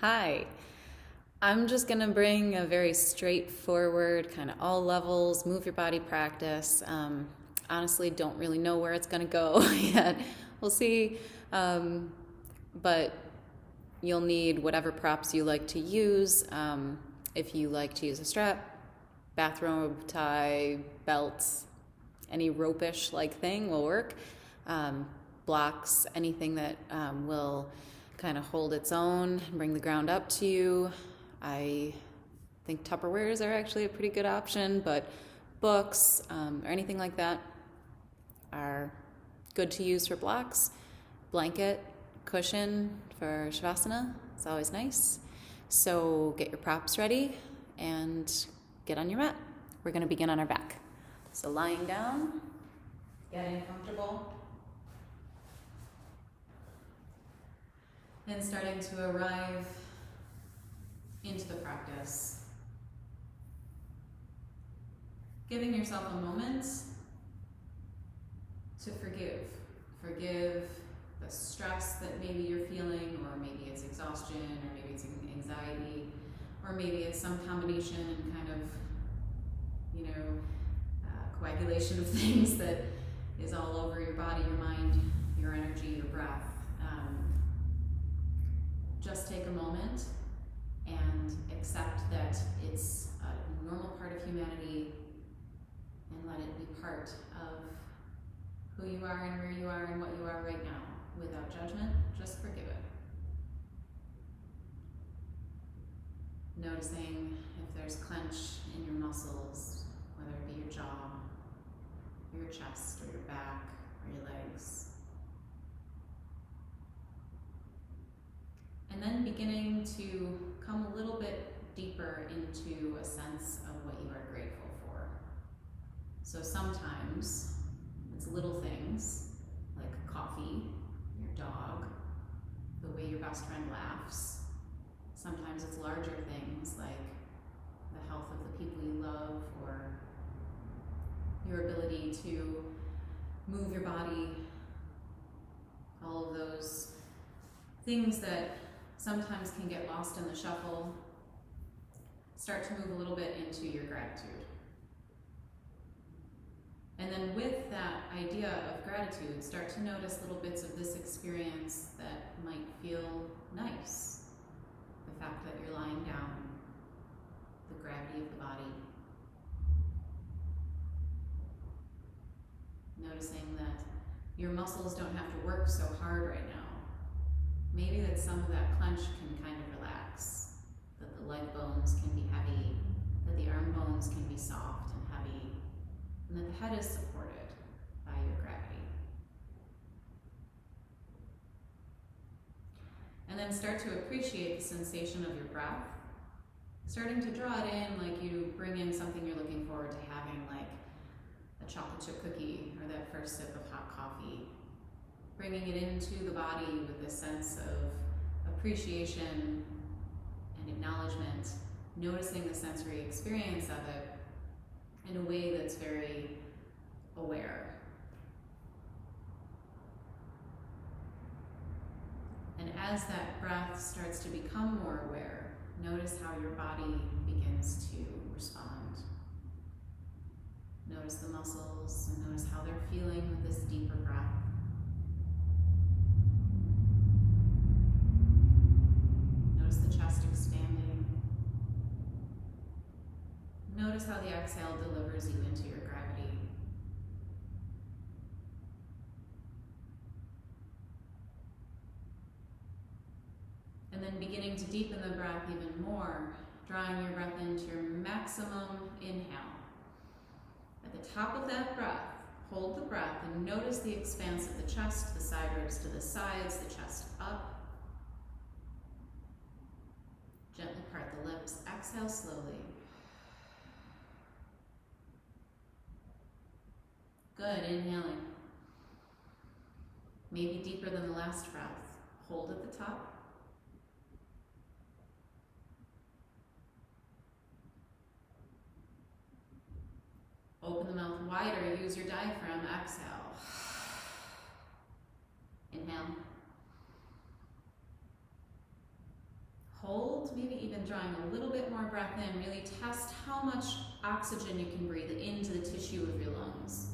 Hi. I'm just going to bring a very straightforward, kind of all levels, move your body practice. Honestly, don't really know where it's going to go yet. We'll see. Um, but you'll need whatever props you like to use. If you like to use a strap, bathrobe, tie, belt, any rope-ish like thing will work. Blocks, anything that will kind of hold its own and bring the ground up to you. I think Tupperwares are actually a pretty good option, but books or anything like that are good to use for blocks. Blanket, cushion for Shavasana is always nice. So get your props ready and get on your mat. We're going to begin on our back. So lying down, getting comfortable, and starting to arrive into the practice. Giving yourself a moment to forgive. Forgive the stress that maybe you're feeling, or maybe it's exhaustion, or maybe it's anxiety, or maybe it's some combination and kind of, coagulation of things that is all over your body, your mind, your energy, your breath. Just take a moment and accept that it's a normal part of humanity, and let it be part of who you are and where you are and what you are right now, without judgment. Just forgive it. Noticing if there's clench in your muscles, whether it be your jaw, your chest, or your back, or your legs. And then beginning to come a little bit deeper into a sense of what you are grateful for. So sometimes it's little things like coffee, your dog, the way your best friend laughs. Sometimes it's larger things like the health of the people you love, or your ability to move your body. All of those things that sometimes can get lost in the shuffle. Start to move a little bit into your gratitude. And then with that idea of gratitude, start to notice little bits of this experience that might feel nice. The fact that you're lying down, the gravity of the body. Noticing that your muscles don't have to work so hard right now. Maybe that some of that clench can kind of relax, that the leg bones can be heavy, that the arm bones can be soft and heavy, and that the head is supported by your gravity. And then start to appreciate the sensation of your breath, starting to draw it in like you bring in something you're looking forward to having, like a chocolate chip cookie or that first sip of hot coffee. Bringing it into the body with this sense of appreciation and acknowledgement, noticing the sensory experience of it in a way that's very aware. And as that breath starts to become more aware, notice how your body begins to respond. Notice the muscles and notice how they're feeling with this deeper breath. Notice the chest expanding. Notice how the exhale delivers you into your gravity. And then beginning to deepen the breath even more, drawing your breath into your maximum inhale. At the top of that breath, hold the breath and notice the expanse of the chest, the side ribs to the sides, the chest up. Gently part the lips, exhale slowly. Good, inhaling. Maybe deeper than the last breath. Hold at the top. Open the mouth wider, use your diaphragm, exhale. Inhale. hold, maybe even drawing a little bit more breath in. Really test how much oxygen you can breathe into the tissue of your lungs.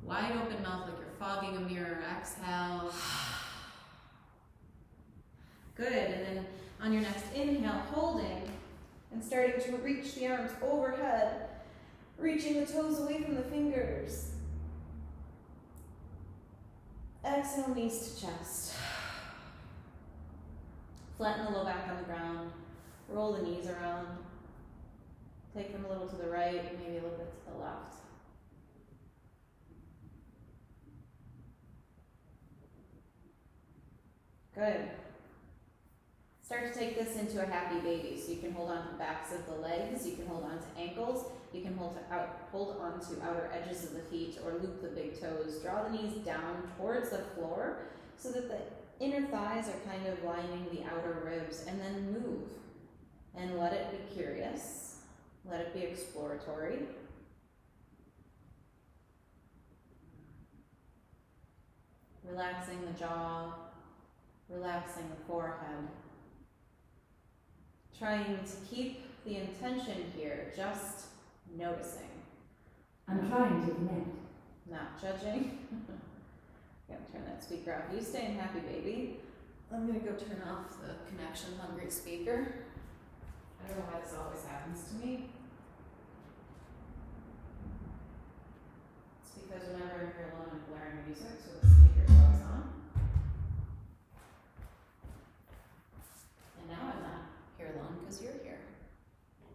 Wide open mouth like you're fogging a mirror. Exhale. Good, and then on your next inhale, holding and starting to reach the arms overhead, reaching the toes away from the fingers. Exhale, knees to chest. Flatten the low back on the ground. Roll the knees around. Take them a little to the right, maybe a little bit to the left. Good. Start to take this into a happy baby. So you can hold on to the backs of the legs, you can hold on to ankles, you can hold on to outer edges of the feet or loop the big toes. Draw the knees down towards the floor so that the inner thighs are kind of lining the outer ribs, and then move. And let it be curious. Let it be exploratory. Relaxing the jaw, relaxing the forehead. Trying to keep the intention here, just noticing. I'm trying to connect. Not judging. I'm gonna turn that speaker off. You stay in happy baby. I'm gonna go turn off the connection hungry speaker. I don't know why this always happens to me. It's because whenever I'm here alone, I'm blaring music, so the speaker's always on. And now I'm not here alone because you're here.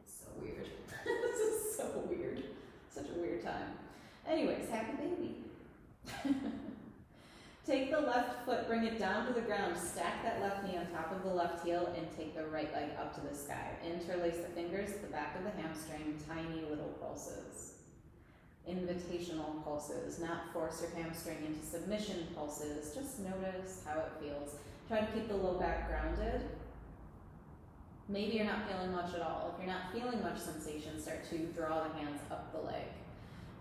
It's so weird. This is so weird. Such a weird time. Anyways, happy baby. Take the left foot, bring it down to the ground, stack that left knee on top of the left heel, and take the right leg up to the sky. Interlace the fingers at the back of the hamstring, tiny little pulses. Invitational pulses, not force your hamstring into submission pulses, just notice how it feels. Try to keep the low back grounded. Maybe you're not feeling much at all. If you're not feeling much sensation, start to draw the hands up the leg.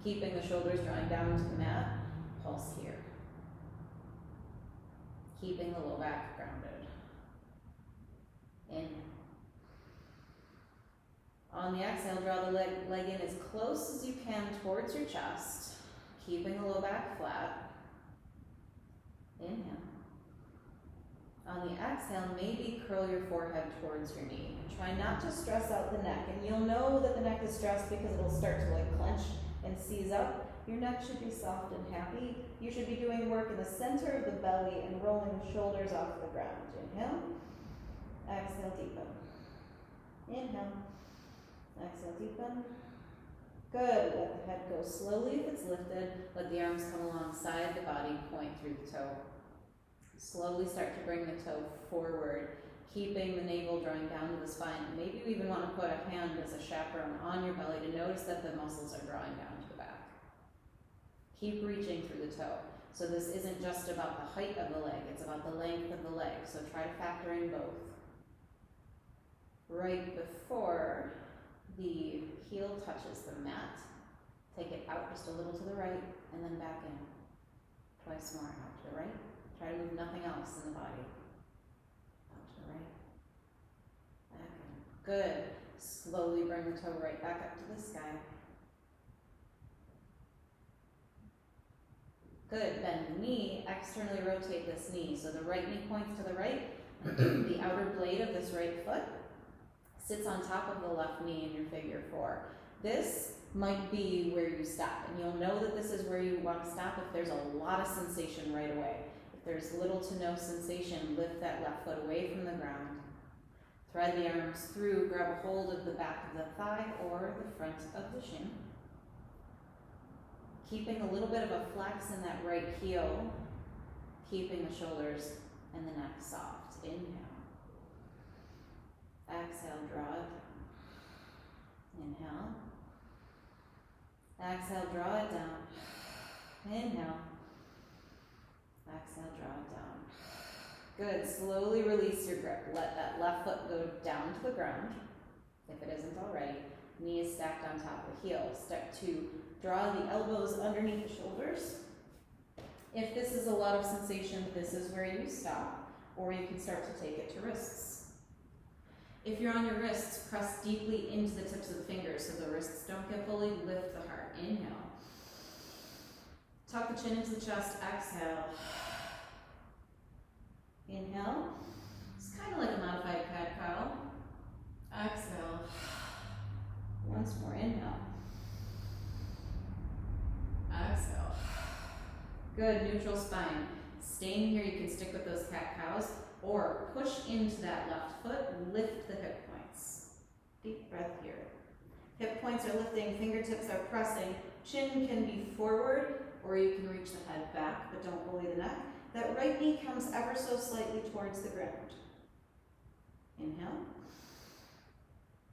Keeping the shoulders drawing down into the mat, pulse here. Keeping the low back grounded. Inhale. On the exhale, draw the leg in as close as you can towards your chest, keeping the low back flat. Inhale. On the exhale, maybe curl your forehead towards your knee. And try not to stress out the neck. And you'll know that the neck is stressed because it'll start to like clench and seize up. Your neck should be soft and happy. You should be doing work in the center of the belly and rolling the shoulders off the ground. Inhale. Exhale, deepen. Inhale. Exhale, deepen. Good. Let the head go slowly if it's lifted. Let the arms come alongside the body, point through the toe. Slowly start to bring the toe forward, keeping the navel drawing down to the spine. Maybe you even want to put a hand as a chaperone on your belly to notice that the muscles are drawing down to the back. Keep reaching through the toe. So this isn't just about the height of the leg, it's about the length of the leg. So try to factor in both. Right before the heel touches the mat, take it out just a little to the right and then back in. Twice more, out to the right. Try to move nothing else in the body. Out to the right. Back in. Good. Slowly bring the toe right back up to the sky. Good. Bend the knee. Externally rotate this knee. So the right knee points to the right. The outer blade of this right foot sits on top of the left knee in your figure four. This might be where you stop. And you'll know that this is where you want to stop if there's a lot of sensation right away. There's little to no sensation, lift that left foot away from the ground. Thread the arms through, grab a hold of the back of the thigh or the front of the shin. Keeping a little bit of a flex in that right heel, keeping the shoulders and the neck soft. Inhale. Exhale, draw it down. Inhale. Exhale, draw it down. Inhale. Exhale, draw it down. Good. Slowly release your grip. Let that left foot go down to the ground, if it isn't already. Knees stacked on top of the heel. Step 2, draw the elbows underneath the shoulders. If this is a lot of sensation, this is where you stop, or you can start to take it to wrists. If you're on your wrists, press deeply into the tips of the fingers so the wrists don't get fully. Lift the heart. Inhale. Tuck the chin into the chest. Exhale. Inhale. It's kind of like a modified cat-cow. Exhale. Once more. Inhale. Exhale. Good. Neutral spine. Staying here, you can stick with those cat-cows or push into that left foot. Lift the hip points. Deep breath here. Hip points are lifting. Fingertips are pressing. Chin can be forward or you can reach the head back, but don't bully the neck. That right knee comes ever so slightly towards the ground. Inhale.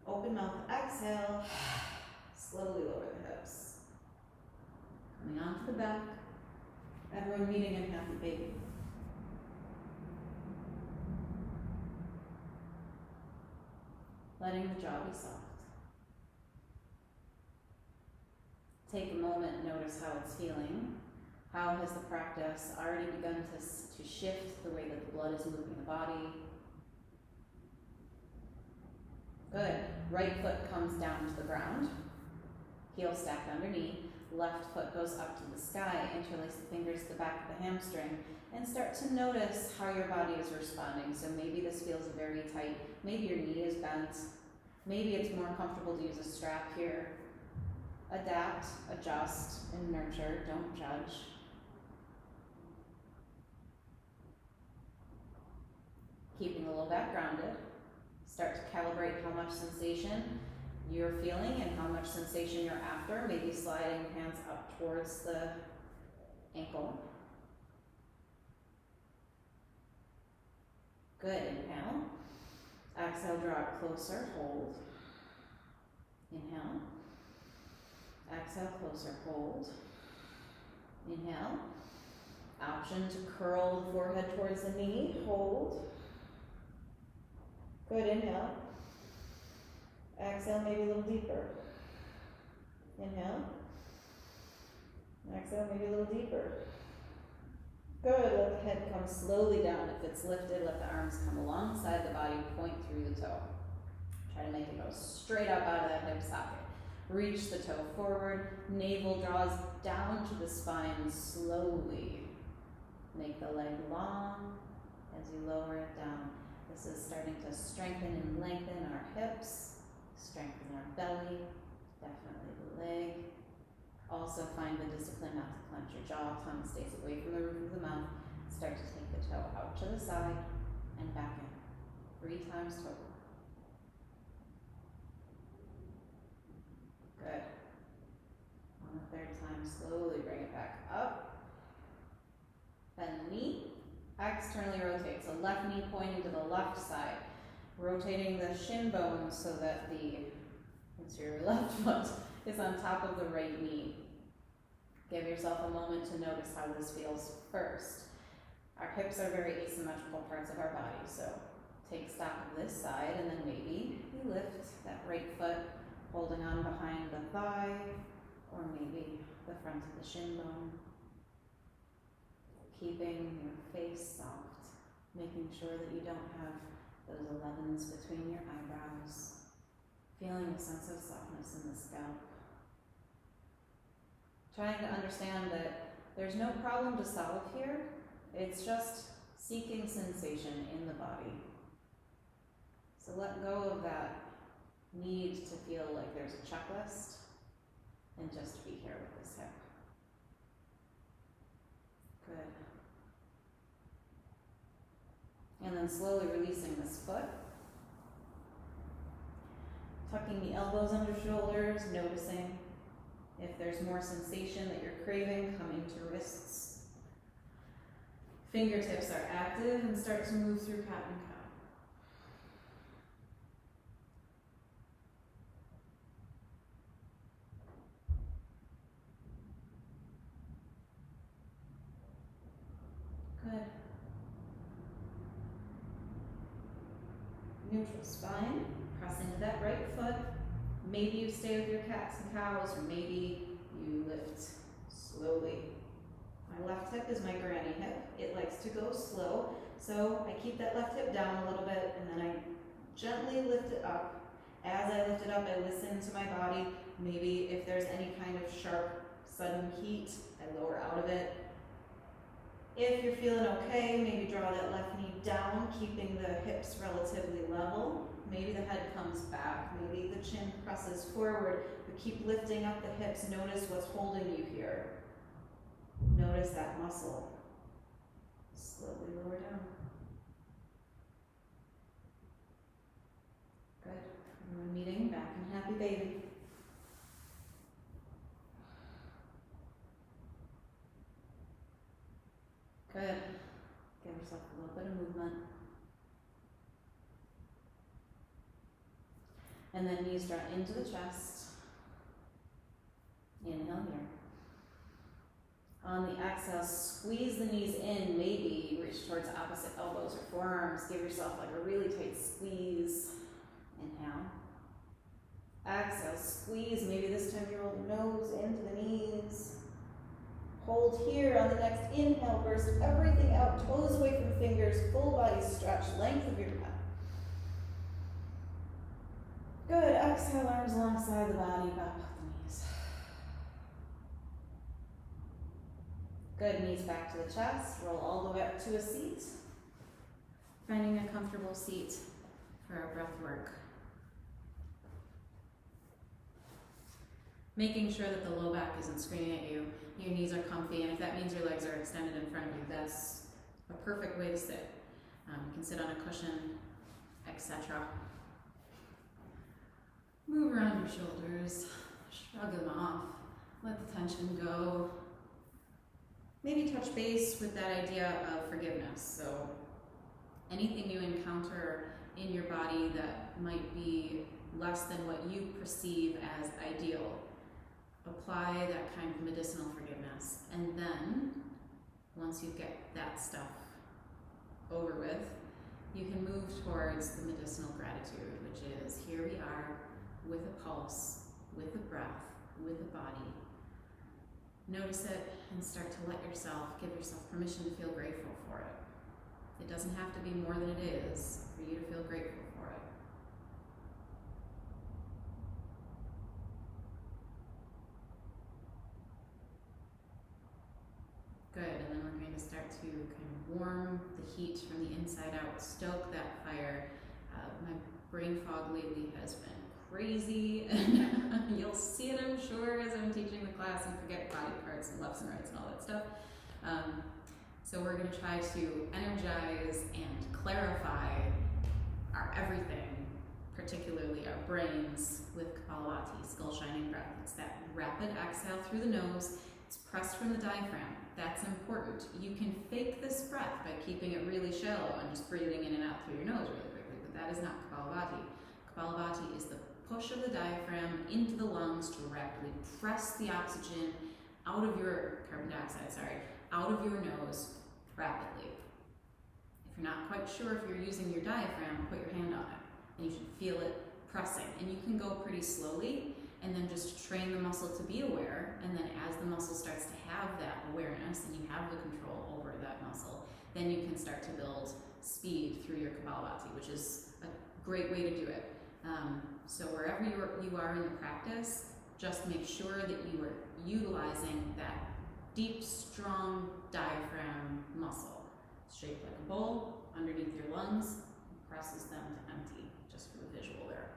Open mouth, exhale. Slowly lower the hips. Coming onto the back. Everyone meeting in happy baby. Letting the jaw be soft. Take a moment, notice how it's feeling. How has the practice already begun to shift the way that the blood is moving the body? Good. Right foot comes down to the ground. Heel stacked underneath. Left foot goes up to the sky. Interlace the fingers to the back of the hamstring. And start to notice how your body is responding. So maybe this feels very tight. Maybe your knee is bent. Maybe it's more comfortable to use a strap here. Adapt, adjust, and nurture. Don't judge. Keeping a little back grounded. Start to calibrate how much sensation you're feeling and how much sensation you're after. Maybe sliding hands up towards the ankle. Good. Inhale. Exhale, draw it closer. Hold. Inhale. Exhale, closer. Hold. Inhale. Option to curl the forehead towards the knee. Hold. Good. Inhale. Exhale, maybe a little deeper. Inhale. Exhale, maybe a little deeper. Good. Let the head come slowly down. If it's lifted, let the arms come alongside the body, point through the toe. Try to make it go straight up out of that hip socket. Reach the toe forward. Navel draws down to the spine slowly. Make the leg long as you lower it down. This is starting to strengthen and lengthen our hips, strengthen our belly, definitely the leg. Also find the discipline not to clench your jaw, tongue stays away from the roof of the mouth. Start to take the toe out to the side and back in. 3 times total. Good. On the 3rd time, slowly bring it back up. Bend the knee. Externally rotate. So left knee pointing to the left side. Rotating the shin bone so that your left foot is on top of the right knee. Give yourself a moment to notice how this feels first. Our hips are very asymmetrical parts of our body, so take stock of this side and then maybe you lift that right foot holding on behind the thigh or maybe the front of the shin bone. Keeping your face soft, making sure that you don't have those 11s between your eyebrows. Feeling a sense of softness in the scalp. Trying to understand that there's no problem to solve here. It's just seeking sensation in the body. So let go of that need to feel like there's a checklist and just be here with this hip. Good. And then slowly releasing this foot. Tucking the elbows under shoulders, noticing if there's more sensation that you're craving, coming to wrists. Fingertips are active and start to move through cat and cow. Good. Neutral spine. Press into that right foot. Maybe you stay with your cats and cows, or maybe you lift slowly. My left hip is my granny hip. It likes to go slow, so I keep that left hip down a little bit, and then I gently lift lift it up. As I lift it up, I listen to my body. Maybe if there's any kind of sharp, sudden heat, I lower out of it. If you're feeling okay, maybe draw that left knee down, keeping the hips relatively level. Maybe the head comes back, maybe the chin presses forward, but keep lifting up the hips. Notice what's holding you here. Notice that muscle. Slowly lower down. Good. We're meeting back in happy baby. Good. Give yourself a little bit of movement. And then knees draw into the chest. Inhale here. On the exhale, squeeze the knees in, maybe reach towards opposite elbows or forearms. Give yourself like a really tight squeeze. Inhale. Exhale, squeeze. Maybe this time you roll the nose into the knees. Hold here on the next inhale, burst everything out, toes away from fingers, full body stretch, length of your breath. Good, exhale, arms alongside the body, back up the knees. Good, knees back to the chest, roll all the way up to a seat. Finding a comfortable seat for our breath work. Making sure that the low back isn't screaming at you. Your knees are comfy, and if that means your legs are extended in front of you, that's a perfect way to sit. You can sit on a cushion, etc. Move around your shoulders, shrug them off, let the tension go. Maybe touch base with that idea of forgiveness. So anything you encounter in your body that might be less than what you perceive as ideal, apply that kind of medicinal forgiveness. And then, once you get that stuff over with, you can move towards the medicinal gratitude, which is here we are with a pulse, with a breath, with a body. Notice it and start to give yourself permission to feel grateful for it. It doesn't have to be more than it is for you to feel grateful for it. Good, and then we're going to start to kind of warm the heat from the inside out, stoke that fire. My brain fog lately has been crazy, and you'll see it, I'm sure, as I'm teaching the class and forget body parts and lefts and rights and all that stuff. So we're going to try to energize and clarify our everything, particularly our brains, with Kapalabhati, skull shining breath. It's that rapid exhale through the nose. It's pressed from the diaphragm. That's important. You can fake this breath by keeping it really shallow and just breathing in and out through your nose really quickly, but that is not Kapalabhati. Kapalabhati is the push of the diaphragm into the lungs to rapidly press the oxygen out of your out of your nose rapidly. If you're not quite sure if you're using your diaphragm, put your hand on it, and you should feel it pressing. And you can go pretty slowly, and then just train the muscle to be aware, and then as the muscle starts to have that awareness, and you have the control over that muscle, then you can start to build speed through your Kapalabhati, which is a great way to do it. So wherever you are in the practice, just make sure that you are utilizing that deep, strong diaphragm muscle. It's shaped like a bowl underneath your lungs, presses them to empty, just for the visual there.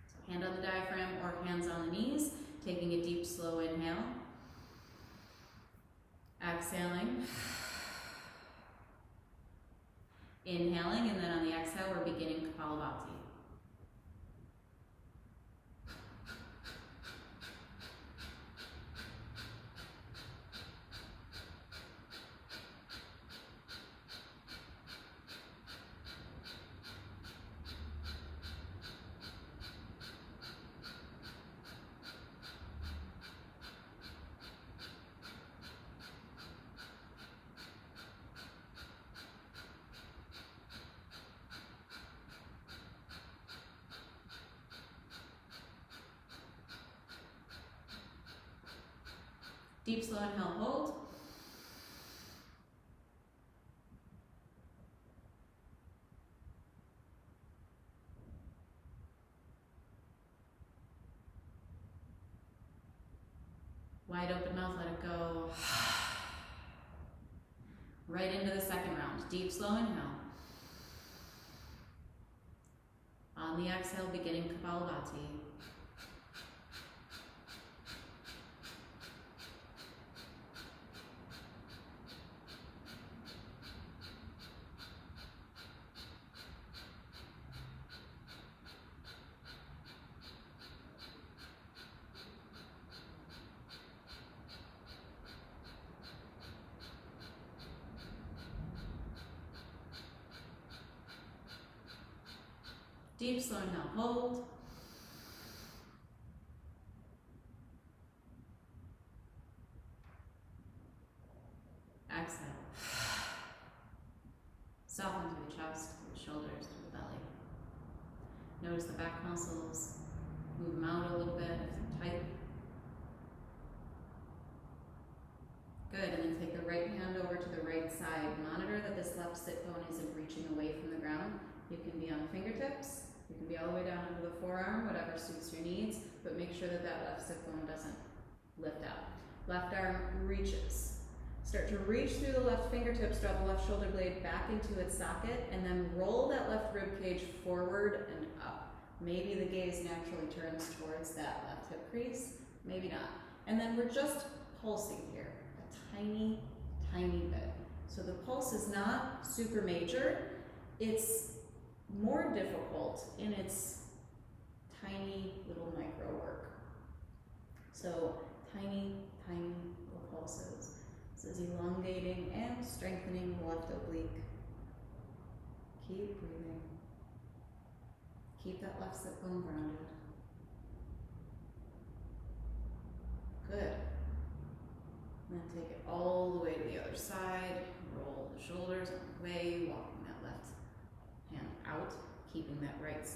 So hand on the diaphragm or hands on the knees, taking a deep, slow inhale. Exhaling. Inhaling, and then on the exhale, we're beginning Kapalabhati. Deep, slow inhale, hold. Wide open mouth, let it go. Right into the second round. Deep, slow inhale. On the exhale, beginning Kapalabhati. Deep, slow inhale, hold. Exhale. Soften through the chest, through the shoulders, through the belly. Notice the back muscles. Move them out a little bit if they're tight. Good, and then take the right hand over to the right side. Monitor that this left sit bone isn't reaching away from the ground. You can be on fingertips. You can be all the way down into the forearm, whatever suits your needs, but make sure that that left sit bone doesn't lift up. Left arm reaches. Start to reach through the left fingertips, draw the left shoulder blade back into its socket, and then roll that left rib cage forward and up. Maybe the gaze naturally turns towards that left hip crease, maybe not. And then we're just pulsing here, a tiny, tiny bit. So the pulse is not super major, it's more difficult in its tiny little micro work. So tiny, tiny little pulses. This is elongating and strengthening the left oblique. Keep breathing. Keep that left sit bone grounded. Good. And then take it all the way to the other side. Roll the shoulders away, walking that left hand out, keeping that right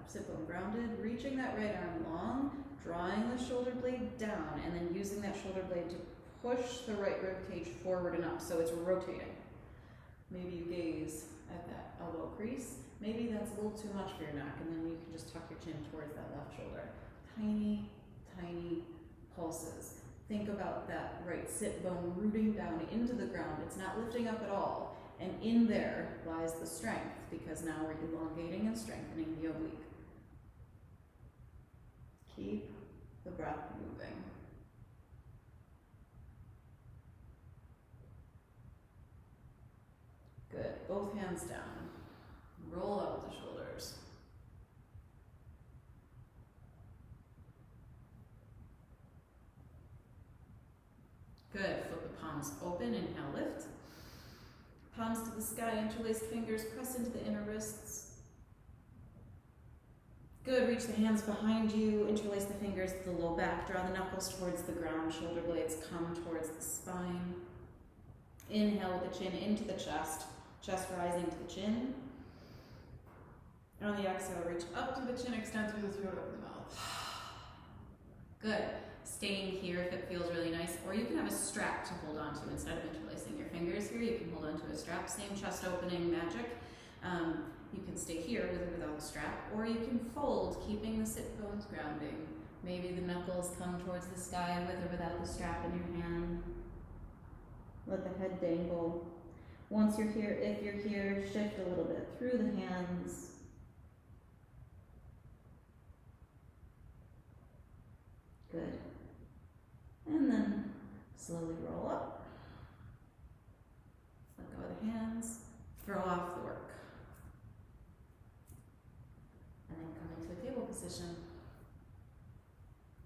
sit bone grounded, reaching that right arm long, drawing the shoulder blade down, and then using that shoulder blade to push the right rib cage forward and up, so it's rotating. Maybe you gaze at that elbow crease. Maybe that's a little too much for your neck, and then you can just tuck your chin towards that left shoulder. Tiny, tiny pulses. Think about that right sit bone rooting down into the ground. It's not lifting up at all. And in there lies the strength, because now we're elongating and strengthening the oblique. Keep the breath moving. Good. Both hands down. Roll up with the shoulders. Good. Flip the palms open. Inhale, lift. Palms to the sky, interlaced fingers, press into the inner wrists. Good, reach the hands behind you, interlace the fingers to the low back, draw the knuckles towards the ground, shoulder blades come towards the spine. Inhale with the chin into the chest rising to the chin. And on the exhale, reach up to the chin, extend through the throat, open the mouth. Good. Staying here if it feels really nice, or you can have a strap to hold on to instead of interlacing your fingers here. You can hold on to a strap, same chest opening magic. You can stay here with or without the strap, or you can fold, keeping the sit bones grounding. Maybe the knuckles come towards the sky with or without the strap in your hand. Let the head dangle. Once you're here, if you're here, shift a little bit through the hands. Good. And then slowly roll up. Let go of the hands. Throw off the work. And then come into a table position.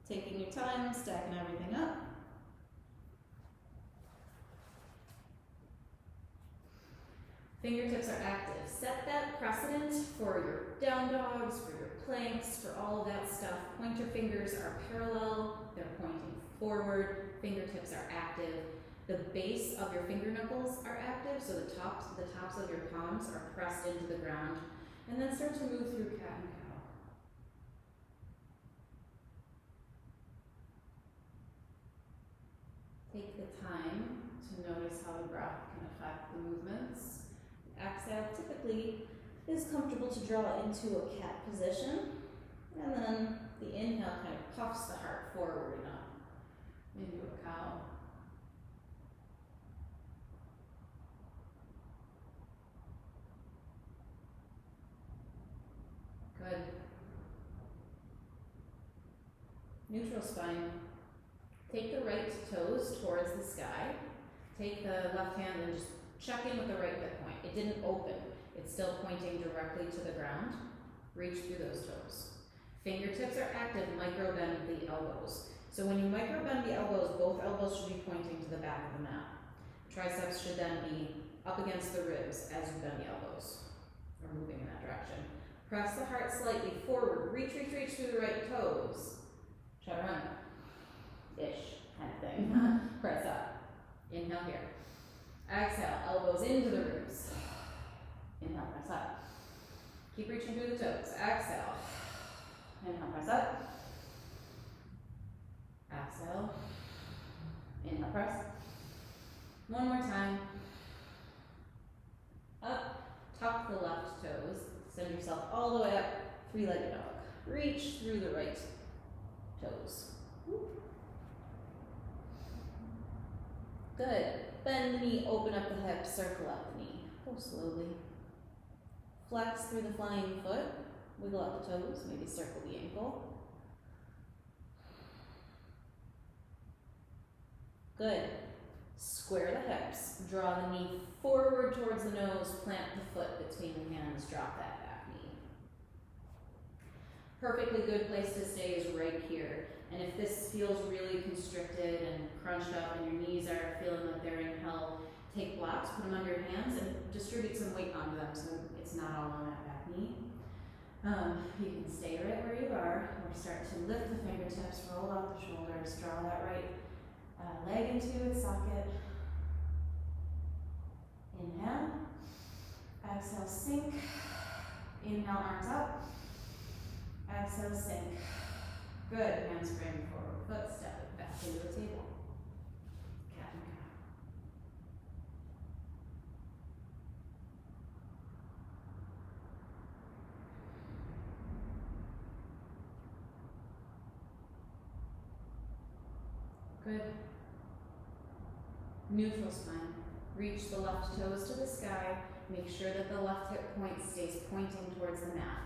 Taking your time, stacking everything up. Fingertips are active. Set that precedent for your down dogs, for your planks, for all of that stuff. Pointer fingers are parallel. They're pointing forward. Fingertips are active. The base of your finger knuckles are active, so the tops of your palms are pressed into the ground. And then start to move through cat and cow. Take the time to notice how the breath can affect the movements. Exhale typically is comfortable to draw into a cat position, and then the inhale kind of puffs the heart forward and up. Into a cow. Good. Neutral spine. Take the right toes towards the sky. Take the left hand and just check in with the right hip point. It didn't open. It's still pointing directly to the ground. Reach through those toes. Fingertips are active, micro bend the elbows. So when you micro bend the elbows, both elbows should be pointing to the back of the mat. Triceps should then be up against the ribs as you bend the elbows, or moving in that direction. Press the heart slightly forward. Reach, reach, reach through the right toes. Chaturanga-ish kind of thing. Press up. Inhale here. Exhale, elbows into the ribs. Inhale, press up. Keep reaching through the toes. Exhale. Inhale, press up. Exhale. Inhale, press. One more time. Up. Tuck the left toes. Send yourself all the way up. Three-legged dog. Reach through the right toes. Good. Bend the knee, open up the hip, circle up the knee. Go slowly. Flex through the flying foot. Wiggle out the toes, maybe circle the ankle. Good. Square the hips. Draw the knee forward towards the nose. Plant the foot between the hands. Drop that back knee. Perfectly good place to stay is right here. And if this feels really constricted and crunched up and your knees are feeling like they're in hell, take blocks, put them under your hands, and distribute some weight onto them so it's not all on that back knee. You can stay right where you are, or start to lift the fingertips, roll out the shoulders, draw that right leg into its socket. Inhale. Exhale, sink. Inhale, arms up. Exhale, sink. Good. Hands frame forward. Foot step it back into the table. Cat and cow. Good. Neutral spine. Reach the left toes to the sky. Make sure that the left hip point stays pointing towards the mat.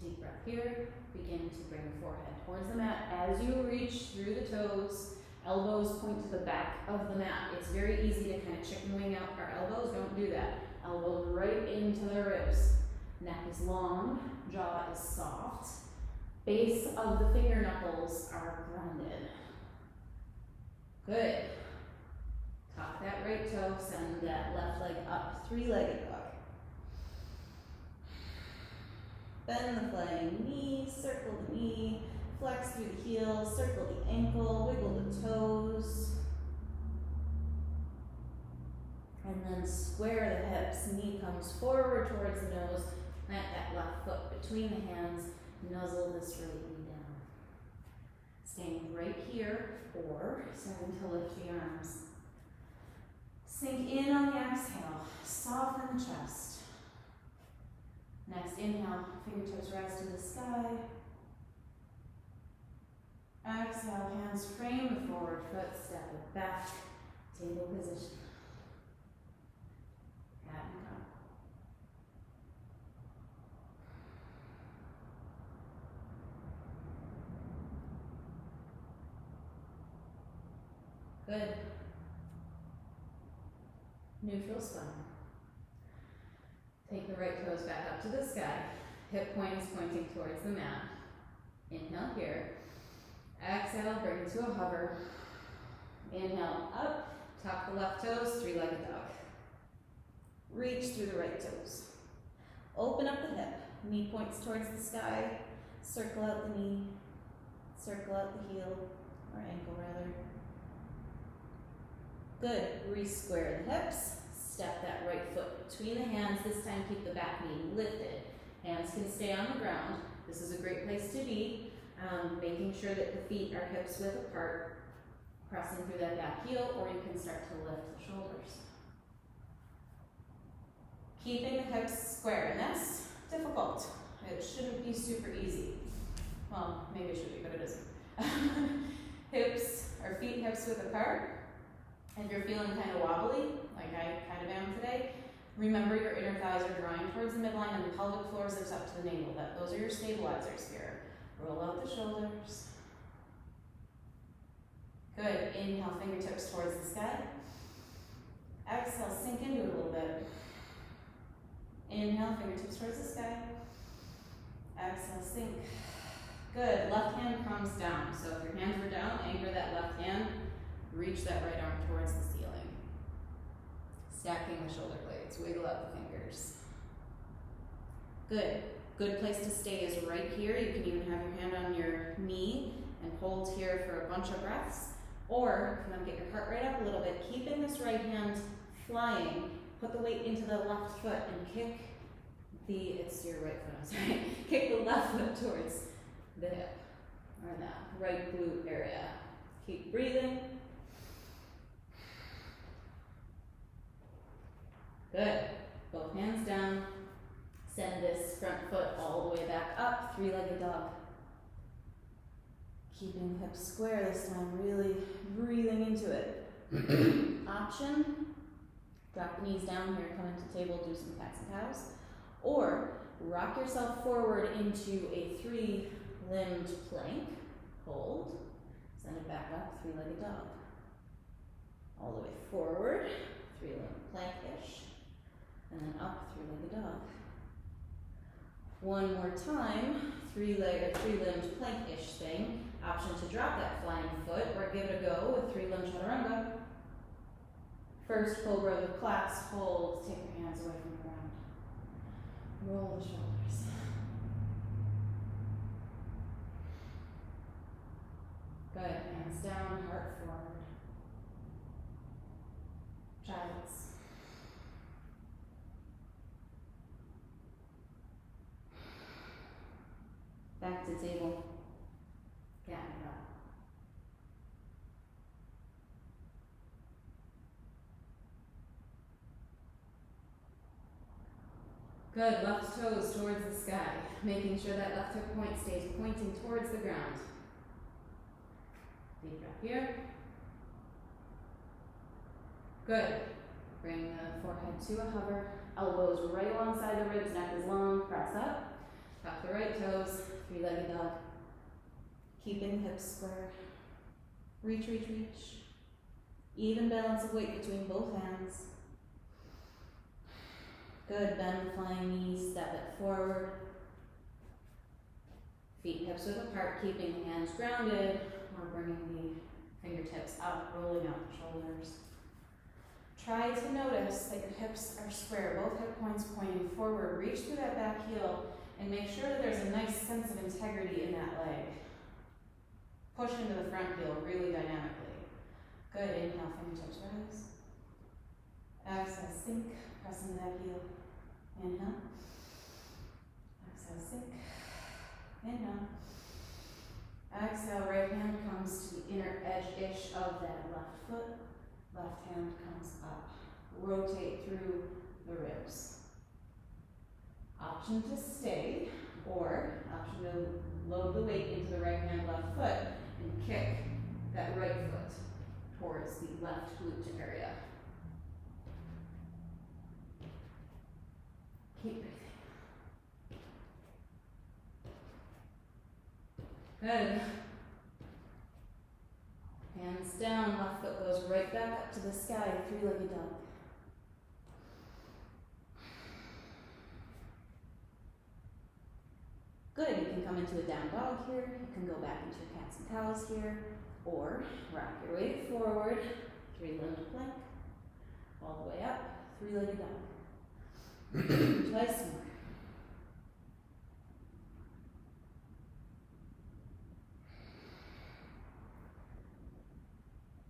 Deep breath here. Begin to bring the forehead towards the mat. As you reach through the toes, elbows point to the back of the mat. It's very easy to kind of chicken wing out our elbows. Don't do that. Elbows right into the ribs. Neck is long. Jaw is soft. Base of the finger knuckles are grounded. Good. Tuck that right toe, send that left leg up, three-legged dog. Bend the flying knee, circle the knee, flex through the heel, circle the ankle, wiggle the toes. And then square the hips, knee comes forward towards the nose, plant that left foot between the hands, nuzzle this right knee down. Staying right here, or starting to lift the arms. Sink in on the exhale, soften the chest. Next inhale, fingertips rise to the sky. Exhale, hands frame the forward foot, step it back, table position. Cat and cow. Good. Neutral spine. Take the right toes back up to the sky. Hip point is pointing towards the mat. Inhale here. Exhale, bring it to a hover. Inhale up. Tuck the left toes, three-legged dog. Reach through the right toes. Open up the hip. Knee points towards the sky. Circle out the knee. Circle out the heel, or ankle rather. Good. Re-square the hips. Step that right foot between the hands. This time keep the back knee lifted. Hands can stay on the ground. This is a great place to be. Making sure that the feet are hips width apart. Pressing through that back heel, or you can start to lift the shoulders. Keeping the hips square, and that's difficult. It shouldn't be super easy. Well, maybe it should be, but it isn't. Hips our feet hips width apart. If you're feeling kind of wobbly, like I kind of am today, remember your inner thighs are drawing towards the midline and the pelvic floor zips up to the navel. Those are your stabilizers here. Roll out the shoulders. Good. Inhale, fingertips towards the sky. Exhale, sink into it a little bit. Inhale, fingertips towards the sky. Exhale, sink. Good. Left hand comes down. So if your hands were down, anchor that left hand. Reach that right arm towards the ceiling. Stacking the shoulder blades. Wiggle out the fingers. Good. Good place to stay is right here. You can even have your hand on your knee and hold here for a bunch of breaths. Or if you want to get your heart rate up a little bit, keeping this right hand flying, put the weight into the left foot and kick it's your right foot, I'm sorry. Kick the left foot towards the hip, or that right glute area. Keep breathing. Good. Both hands down. Send this front foot all the way back up, three-legged dog. Keeping hips square this time, really breathing into it. Option, drop the knees down here, come into table, do some cats and cows. Or rock yourself forward into a three-limbed plank. Hold. Send it back up, three-legged dog. All the way forward, three-limbed plank-ish. And then up, three-legged dog. One more time, three-limbed plank-ish thing. Option to drop that flying foot or give it a go with three-limbed chaturanga. First cobra with claps, hold, take your hands away from the ground. Roll the shoulders. Good, hands down, heart forward. Child's. Back to table. Cat and cow. Good, left toes towards the sky, making sure that left hip point stays pointing towards the ground. Deep breath here. Good. Bring the forehead to a hover. Elbows right alongside the ribs, neck is long, press up. Tuck the right toes, three-legged dog. Keeping the hips square. Reach, reach, reach. Even balance of weight between both hands. Good, bend the flying knees, step it forward. Feet hips width apart, keeping the hands grounded, or bringing the fingertips up, rolling out the shoulders. Try to notice that your hips are square, both hip points pointing forward. Reach through that back heel and make sure that there's a nice sense of integrity in that leg. Push into the front heel really dynamically. Good, inhale, fingertips rise. Exhale, sink, press into that heel. Inhale. Exhale, sink. Inhale. Exhale, right hand comes to the inner edge-ish of that left foot. Left hand comes up. Rotate through the ribs. Option to stay, or option to load the weight into the right hand, left foot, and kick that right foot towards the left glute area. Keep breathing. Good. Hands down, left foot goes right back up to the sky, three-legged dog. Good, you can come into a down dog here, you can go back into your cats and cows here, or rock your weight forward, three-limbed plank, all the way up, three-legged dog. Twice more.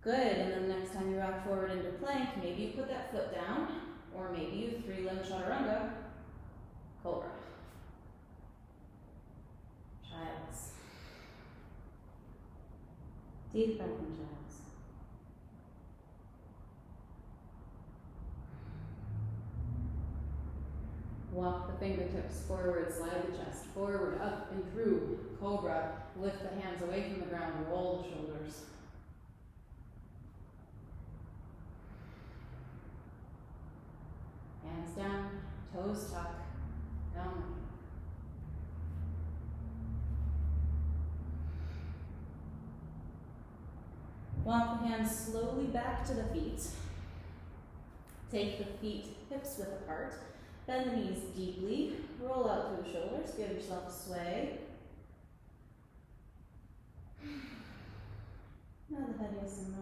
Good, and then the next time you rock forward into plank, maybe you put that foot down, or maybe you three-limbed chaturanga, cobra. Child's. Deep breath in, child's. Walk the fingertips forward, slide the chest forward, up and through. Cobra. Lift the hands away from the ground, roll the shoulders. hands down, toes tuck, down. Walk the hands slowly back to the feet. Take the feet hips width apart. Bend the knees deeply. Roll out through the shoulders. Give yourself a sway. Now the head yes and no.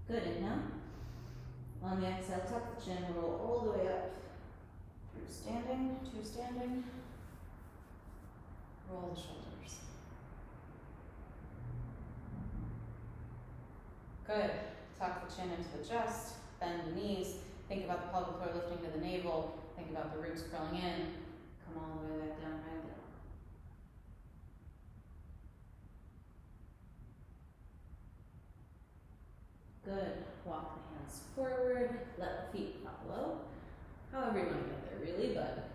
Good, inhale. On the exhale, tuck the chin, roll all the way up. Through standing, to standing. Roll the shoulders. Good. Tuck the chin into the chest, bend the knees. Think about the pelvic floor lifting to the navel. Think about the roots curling in. Come all the way back down, right down. Good. Walk the hands forward. Let the feet follow. However you want to get there, really, but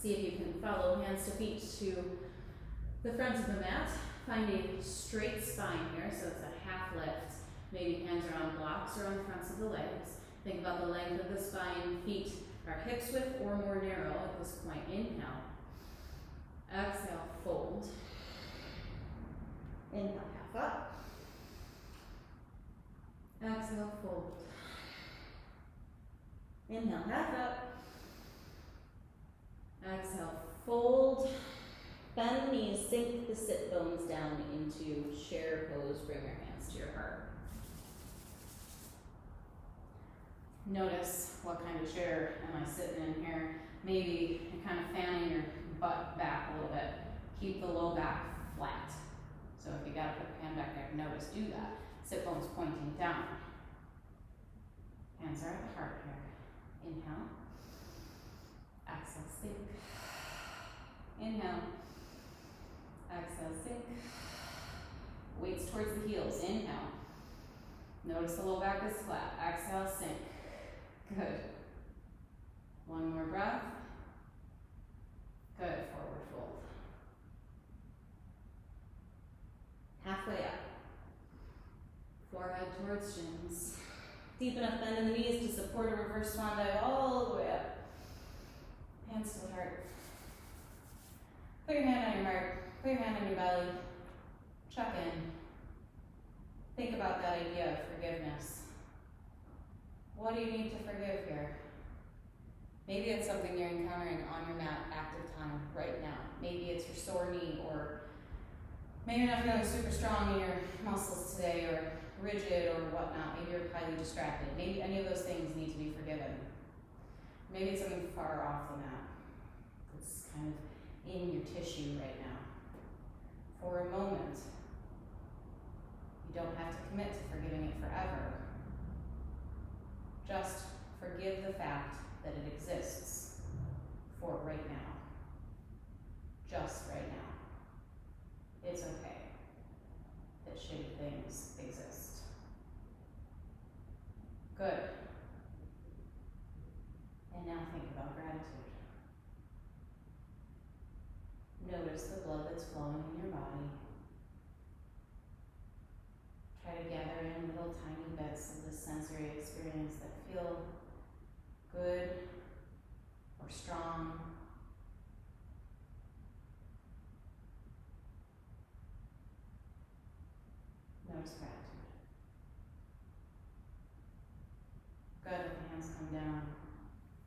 see if you can follow hands to feet to the front of the mat. Find a straight spine here, so it's a half lift. Maybe hands are on blocks or on the fronts of the legs. Think about the length of the spine. Feet are hips width or more narrow at this point. Inhale. Exhale, fold. Inhale, half up. Exhale, fold. Inhale, half up. Exhale, fold. Bend the knees, sink the sit bones down into chair pose. Bring your hands to your heart. Notice what kind of chair am I sitting in here. Maybe you're kind of fanning your butt back a little bit. Keep the low back flat. So if you gotta put your hand back there, notice, do that. Sit bones pointing down. Hands are at the heart here. Inhale. Exhale, sink. Inhale. Exhale, sink. Weights towards the heels. Inhale. Notice the low back is flat. Exhale, sink. Good. One more breath. Good. Forward fold. Halfway up. Forehead towards shins. Deep enough bend in the knees to support a reverse swan dive all the way up. Hands to the heart. Put your hand on your heart. Put your hand on your belly. Check in. Think about that idea of forgiveness. What do you need to forgive here? Maybe it's something you're encountering on your mat active time right now. Maybe it's your sore knee, or maybe you're not feeling super strong in your muscles today, or rigid or whatnot. Maybe you're highly distracted. Maybe any of those things need to be forgiven. Maybe it's something far off the mat. It's kind of in your tissue right now. For a moment, you don't have to commit to forgiving it forever. Just forgive the fact that it exists for right now. Just right now. It's okay that shitty things exist. Good. And now think about gratitude. Notice the blood that's flowing in your body. Try to gather in little tiny bits of this sensory experience that feel good or strong. Notice gratitude. Good, let the hands come down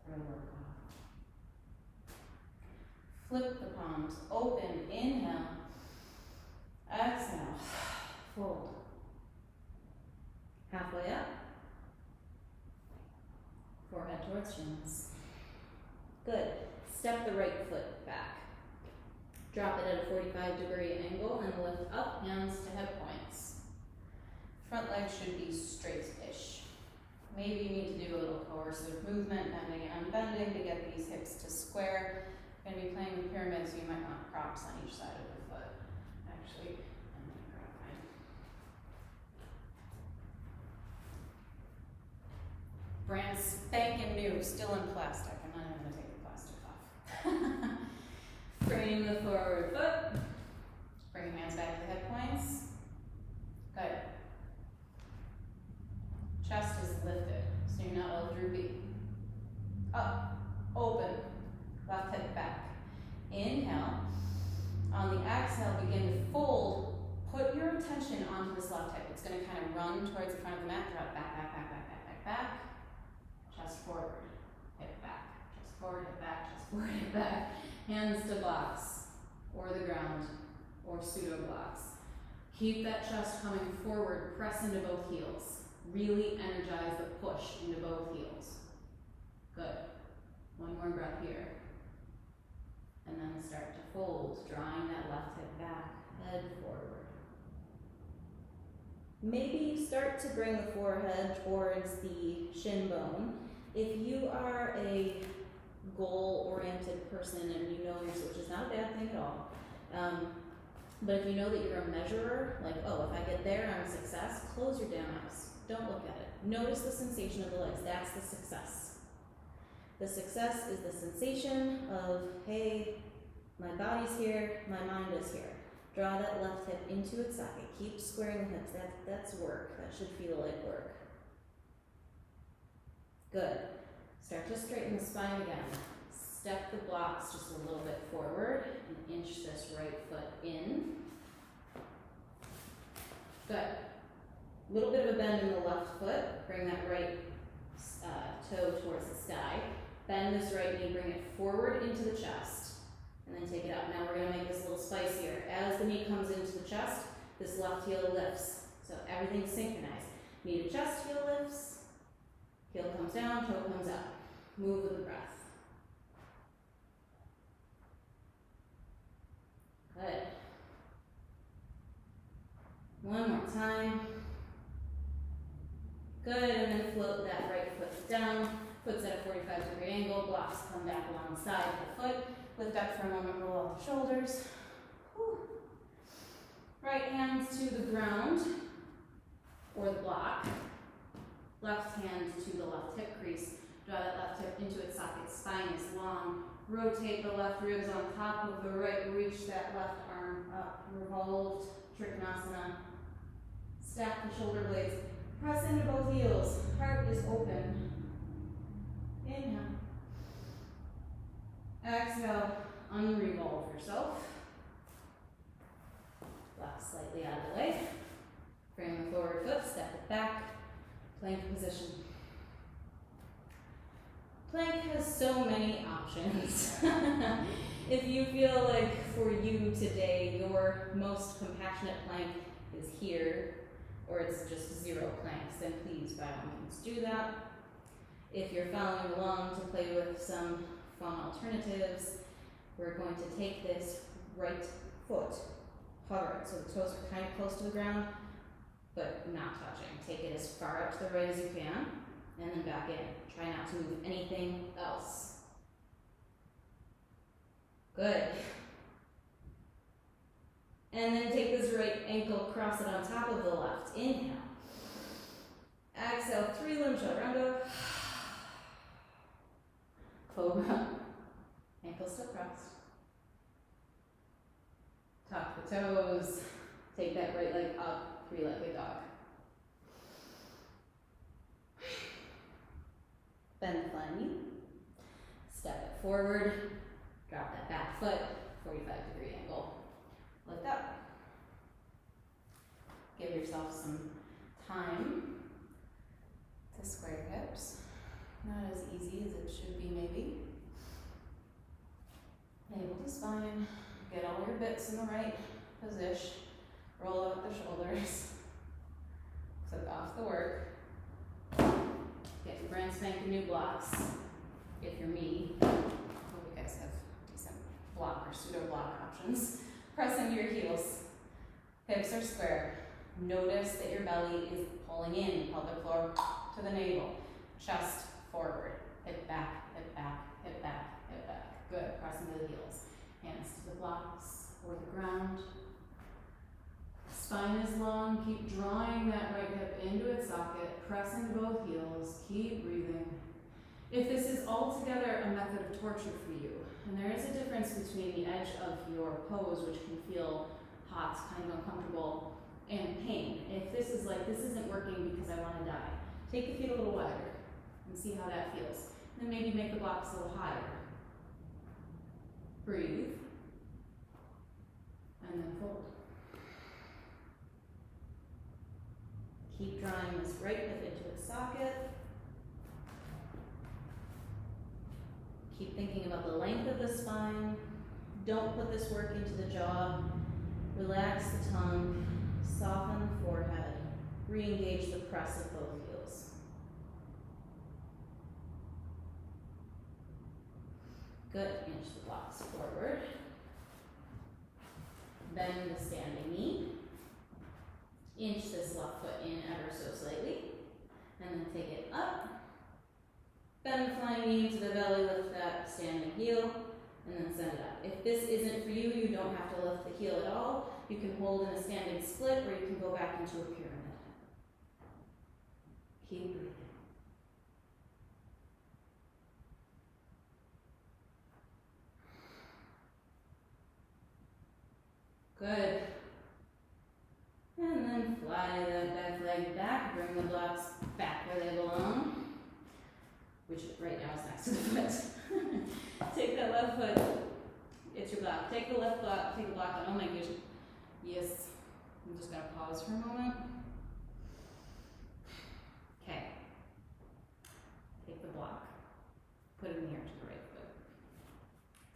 for the work off. Flip the palms, open, inhale, exhale, fold. Halfway up, forehead towards shins. Good. Step the right foot back. Drop it at a 45-degree angle and lift up, hands to hip points. Front leg should be straight-ish. Maybe you need to do a little coercive movement, bending and unbending to get these hips to square. You're going to be playing with pyramids, so you might want props on each side of the foot. Actually, I'm going to grab mine. Brand spanking new, still in plastic. I'm not even going to take the plastic off. Bring your hands back to the hip points. Good. Chest is lifted, so you're not all droopy. Up, open, left hip back. Inhale. On the exhale, begin to fold. Put your attention onto this left hip. It's going to kind of run towards the front of the mat. Drop back, back, back, back, back, back, back. Chest forward, hip back. Chest forward, hip back, chest forward, hip back. Hands to blocks, or the ground, or pseudo blocks. Keep that chest coming forward. Press into both heels. Really energize the push into both heels. Good. One more breath here. And then start to fold, drawing that left hip back, head forward. Maybe you start to bring the forehead towards the shin bone. If you are a goal-oriented person and you know your switch is not a bad thing at all, but if you know that you're a measurer, like, oh, if I get there, I'm a success, close your damn eyes. Don't look at it. Notice the sensation of the legs. That's the success. The success is the sensation of, hey, my body's here, my mind is here. Draw that left hip into its socket. Keep squaring the hips. That's work. That should feel like work. Good. Start to straighten the spine again. Step the blocks just a little bit forward and inch this right foot in. Good. A little bit of a bend in the left foot. Bring that right toe towards the sky. Bend this right knee, bring it forward into the chest, and then take it up. Now we're going to make this a little spicier. As the knee comes into the chest, this left heel lifts. So everything's synchronized. Knee to chest, heel lifts. Heel comes down, toe comes up. Move with the breath. Good. One more time. Good, and then float that right foot down. Foot's at a 45-degree angle. Blocks come back alongside the foot. Lift up for a moment, roll out the shoulders. Whew. Right hands to the ground, or the block. Left hand to the left hip crease. Draw that left hip into its socket. Spine is long. Rotate the left ribs on top of the right. Reach that left arm up. Revolved Trikonasana. Stack the shoulder blades. Press into both heels. Heart is open. Inhale. Exhale. Unrevolve yourself. Block slightly out of the way. Bring the forward foot. Step it back. Plank position. Plank has so many options. If you feel like for you today, your most compassionate plank is here, or it's just 0 planks, then please by all means do that. If you're following along to play with some fun alternatives, we're going to take this right foot, hover it so the toes are kind of close to the ground, but not touching. Take it as far up to the right as you can, and then back in. Try not to move anything else. Good. And then take this right ankle, cross it on top of the left. Inhale. Exhale, 3-limb chaturanga. Cobra. Ankle still crossed. Tuck the toes. Take that right leg up, 3-legged dog. Bend the flat knee. Step it forward. Drop that back foot, 45-degree angle. Lift up. Give yourself some time to square your hips. Not as easy as it should be, maybe. Navel to spine. Get all your bits in the right position. Roll out the shoulders. Flip off the work. Get your brand spanking new blocks. If you're me, I hope you guys have decent block or pseudo block options. Press into your heels. Hips are square. Notice that your belly is pulling in, pelvic floor to the navel. Chest forward. Hip back, hip back, hip back, hip back. Good. Press into the heels. Hands to the blocks or the ground. Spine is long. Keep drawing that right hip into its socket. Press into both heels. Keep breathing. If this is altogether a method of torture for you, and there is a difference between the edge of your pose, which can feel hot, kind of uncomfortable, and pain. If this is like, this isn't working because I want to die, take the feet a little wider and see how that feels. Then maybe make the blocks a little higher. Breathe. And then fold. Keep drawing this right hip into its socket. Keep thinking about the length of the spine. Don't put this work into the jaw. Relax the tongue. Soften the forehead. Re-engage the press of both heels. Good. Inch the blocks forward. Bend the standing knee. Inch this left foot in ever so slightly. And then take it up. Bend the flying knee into the belly, lift that standing heel, and then send it up. If this isn't for you, you don't have to lift the heel at all. You can hold in a standing split, or you can go back into a pyramid. Keep breathing. Good. And then fly that back leg back, bring the blocks back where they belong, which right now is next to the foot. Take that left foot, it's your block. Take the left block, take the block on. Oh my gosh. Yes. I'm just gonna pause for a moment. Okay. Take the block, put it in here to the right foot.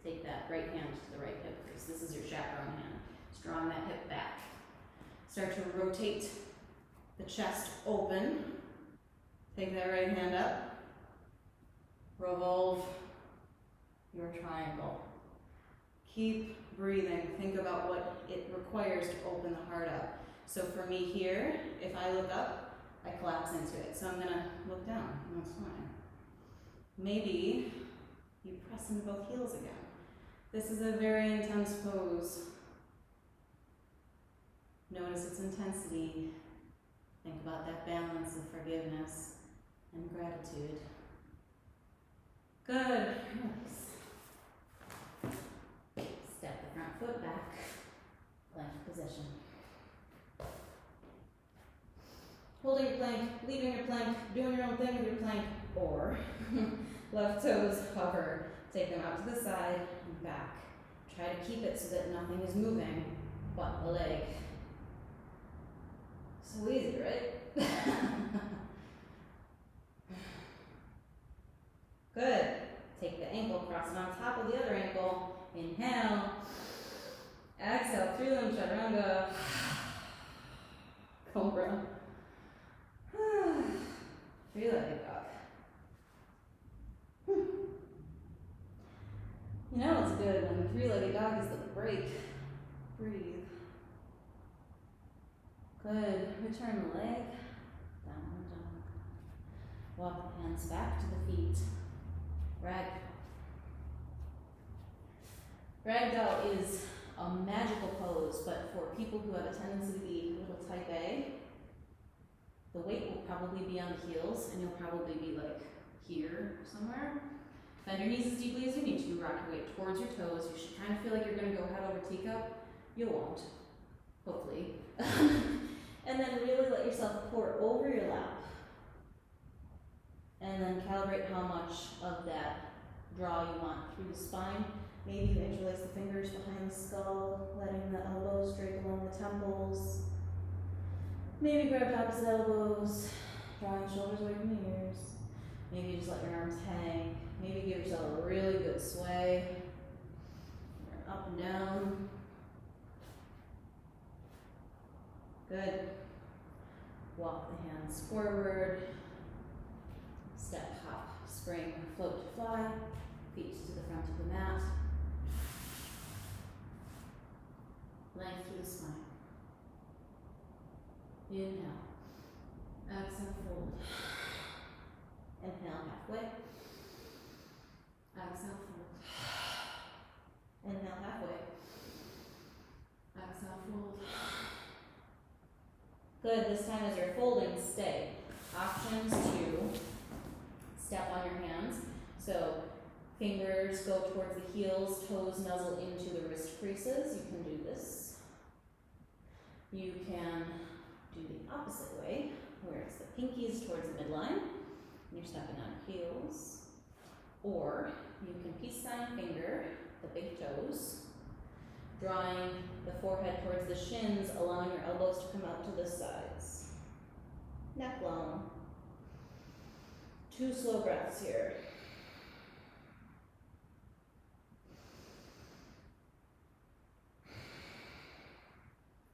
Take that right hand to the right hip crease. This is your chaperone hand. Just drawing that hip back. Start to rotate the chest open. Take that right hand up. Revolve your triangle. Keep breathing. Think about what it requires to open the heart up. So for me here, if I look up, I collapse into it. So I'm gonna look down, and that's fine. Maybe you press into both heels again. This is a very intense pose. Notice its intensity. Think about that balance of forgiveness and gratitude. Good. Release. Step the front foot back. Plank position. Holding your plank, leaving your plank, doing your own thing with your plank, or left toes hover. Take them out to the side and back. Try to keep it so that nothing is moving but the leg. So easy, right? Good. Take the ankle, cross it on top of the other ankle. Inhale. Exhale, through the chaturanga. Cobra. Three-legged dog. You know it's good when the three-legged dog is the break. Breathe. Good. Return the leg. Downward dog. Walk the hands back to the feet. Ragdoll. Ragdoll is a magical pose, but for people who have a tendency to be a little type A, the weight will probably be on the heels, and you'll probably be like here somewhere. Bend your knees as deeply as you need to. Rock your weight towards your toes. You should kind of feel like you're going to go head over teacup. You won't, hopefully. And then really let yourself pour over your lap. And then calibrate how much of that draw you want through the spine. Maybe you interlace the fingers behind the skull, letting the elbows drape along the temples. Maybe grab the opposite elbows, drawing shoulders away from the ears. Maybe you just let your arms hang. Maybe give yourself a really good sway. Up and down. Good. Walk the hands forward. Step, hop, spring, float, fly. Feet to the front of the mat. Length through the spine. Inhale. Exhale, fold. Inhale, halfway. Exhale, fold. Inhale, halfway. Exhale, fold. Good. This time as you're folding, stay. Options to step on your hands. So fingers go towards the heels, toes nuzzle into the wrist creases. You can do this. You can do the opposite way, where it's the pinkies towards the midline, and you're stepping on heels. Or you can peace sign finger the big toes, drawing the forehead towards the shins, allowing your elbows to come out to the sides. Neck long. 2 slow breaths here.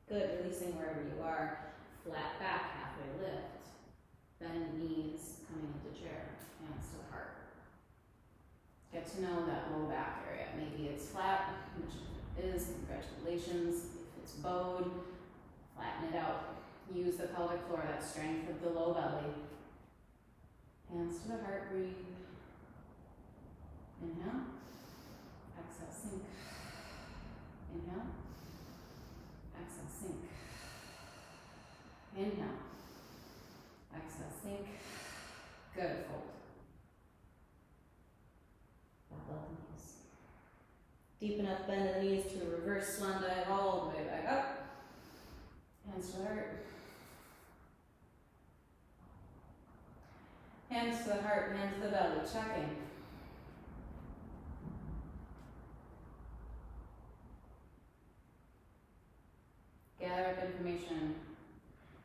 Good, releasing wherever you are. Flat back, halfway lift. Bend knees, coming into chair, hands to the heart. Get to know that low back area. Maybe it's flat, which it is, congratulations. If it's bowed, flatten it out. Use the pelvic floor, that strength of the low belly. Hands to the heart, breathe. Inhale. Exhale, sink. Inhale. Exhale, sink. Inhale. Exhale, sink. Good, fold. Back up the knees. Deep enough bend in the knees to reverse swan dive all the way back up. Hands to the heart. Hands to the heart, hands to the belly, checking. Gather up information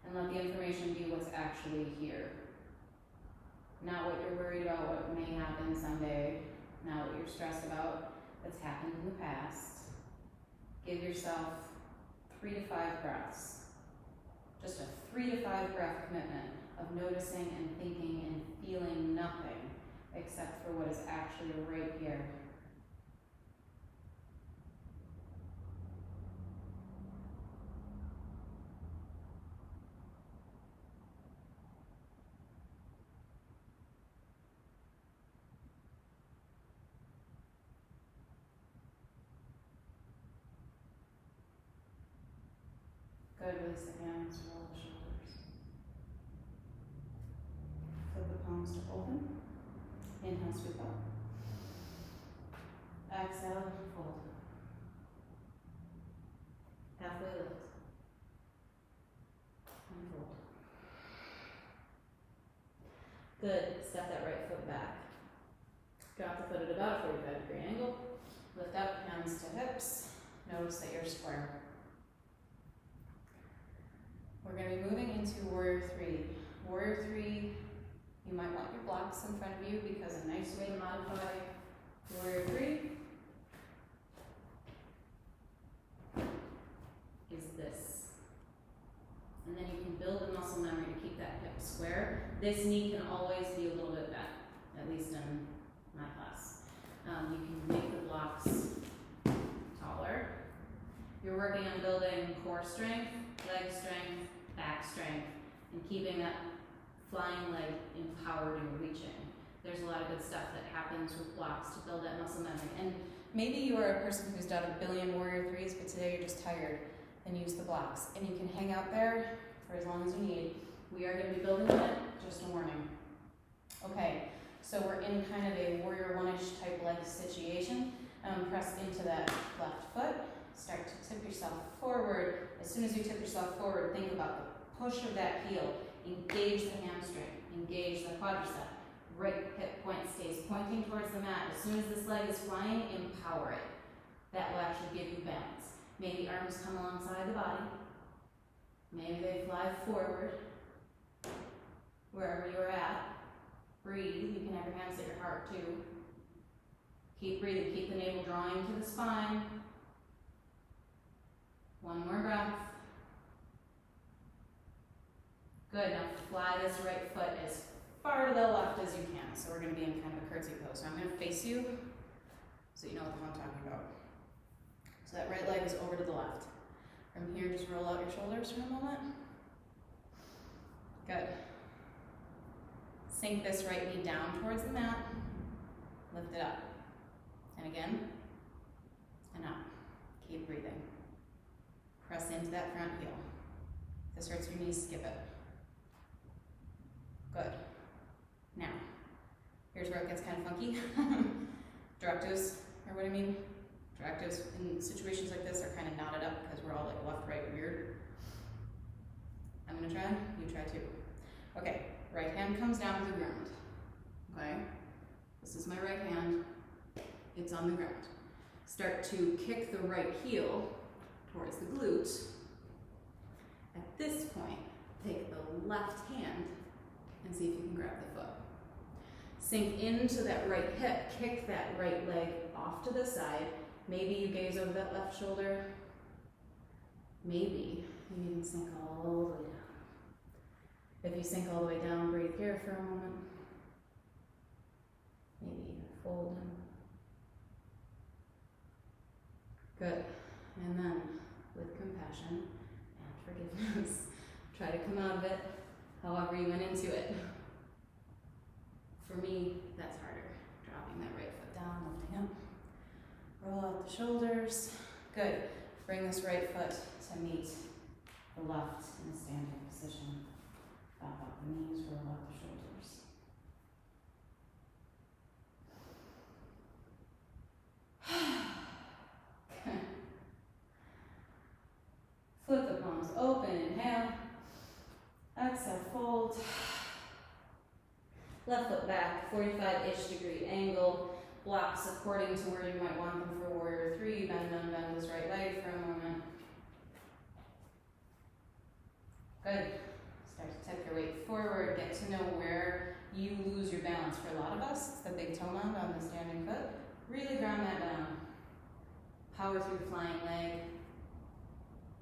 and let the information be what's actually here. Not what you're worried about, what may happen someday, not what you're stressed about that's happened in the past. Give yourself 3 to 5 breaths. Just a 3 to 5 breath commitment of noticing and thinking and feeling nothing except for what is actually right here. Good, release the hands, roll the shoulders. Flip the palms to open. Inhale, sweep up. Exhale, fold. Halfway lift. And fold. Good, step that right foot back. Drop the foot at about a 45-degree angle. Lift up, hands to hips. Notice that you're square. We're going to be moving into Warrior 3. Warrior 3, you might want your blocks in front of you because a nice way to modify Warrior 3 is this. And then you can build the muscle memory to keep that hip square. This knee can always be a little bit bent, at least in my class. You can make the blocks taller. You're working on building core strength, leg strength, back strength, and keeping that flying leg empowered and reaching. There's a lot of good stuff that happens with blocks to build that muscle memory. And maybe you are a person who's done a billion Warrior 3s, but today you're just tired. Then use the blocks. And you can hang out there for as long as you need. We are going to be building it, just a warning. Okay, so we're in kind of a Warrior 1-ish type leg situation. Press into that left foot. Start to tip yourself forward. As soon as you tip yourself forward, think about the push of that heel. Engage the hamstring. Engage the quadricep. Right hip point stays pointing towards the mat. As soon as this leg is flying, empower it. That will actually give you balance. Maybe arms come alongside the body. Maybe they fly forward. Wherever you're at, breathe. You can have your hands at your heart too. Keep breathing. Keep the navel drawing to the spine. One more breath. Good, now fly this right foot as far to the left as you can. So we're going to be in kind of a curtsy pose. So I'm going to face you so you know what I'm talking about. So that right leg is over to the left. From here, just roll out your shoulders for a moment. Good. Sink this right knee down towards the mat. Lift it up. And again, and up. Keep breathing. Press into that front heel. If this hurts your knees, skip it. Good. Now, here's where it gets kind of funky. Directives, or what I mean? Directives in situations like this are kind of knotted up because we're all like left, right, weird. gonna try? You try too. Okay, right hand comes down to the ground. Okay? This is my right hand. It's on the ground. Start to kick the right heel towards the glute. At this point, take the left hand and see if you can grab the foot. Sink into that right hip, kick that right leg off to the side. Maybe you gaze over that left shoulder. Maybe you even sink all the way down. If you sink all the way down, breathe here for a moment. Maybe even fold in. Good. And then, with compassion and forgiveness, try to come out of it however you went into it. For me, that's harder. Dropping that right foot down, lifting up. Roll out the shoulders. Good. Bring this right foot to meet the left in a standing position. Pop out the knees, roll out the shoulders. Flip the palms open, inhale. Exhale, fold. Left foot back, 45-ish degree angle. Blocks according to where you might want them for warrior 3. Bend this right leg for a moment. Good. Start to tip your weight forward. Get to know where you lose your balance. For a lot of us, it's the big toe mound on the standing foot. Really ground that down. Power through the flying leg.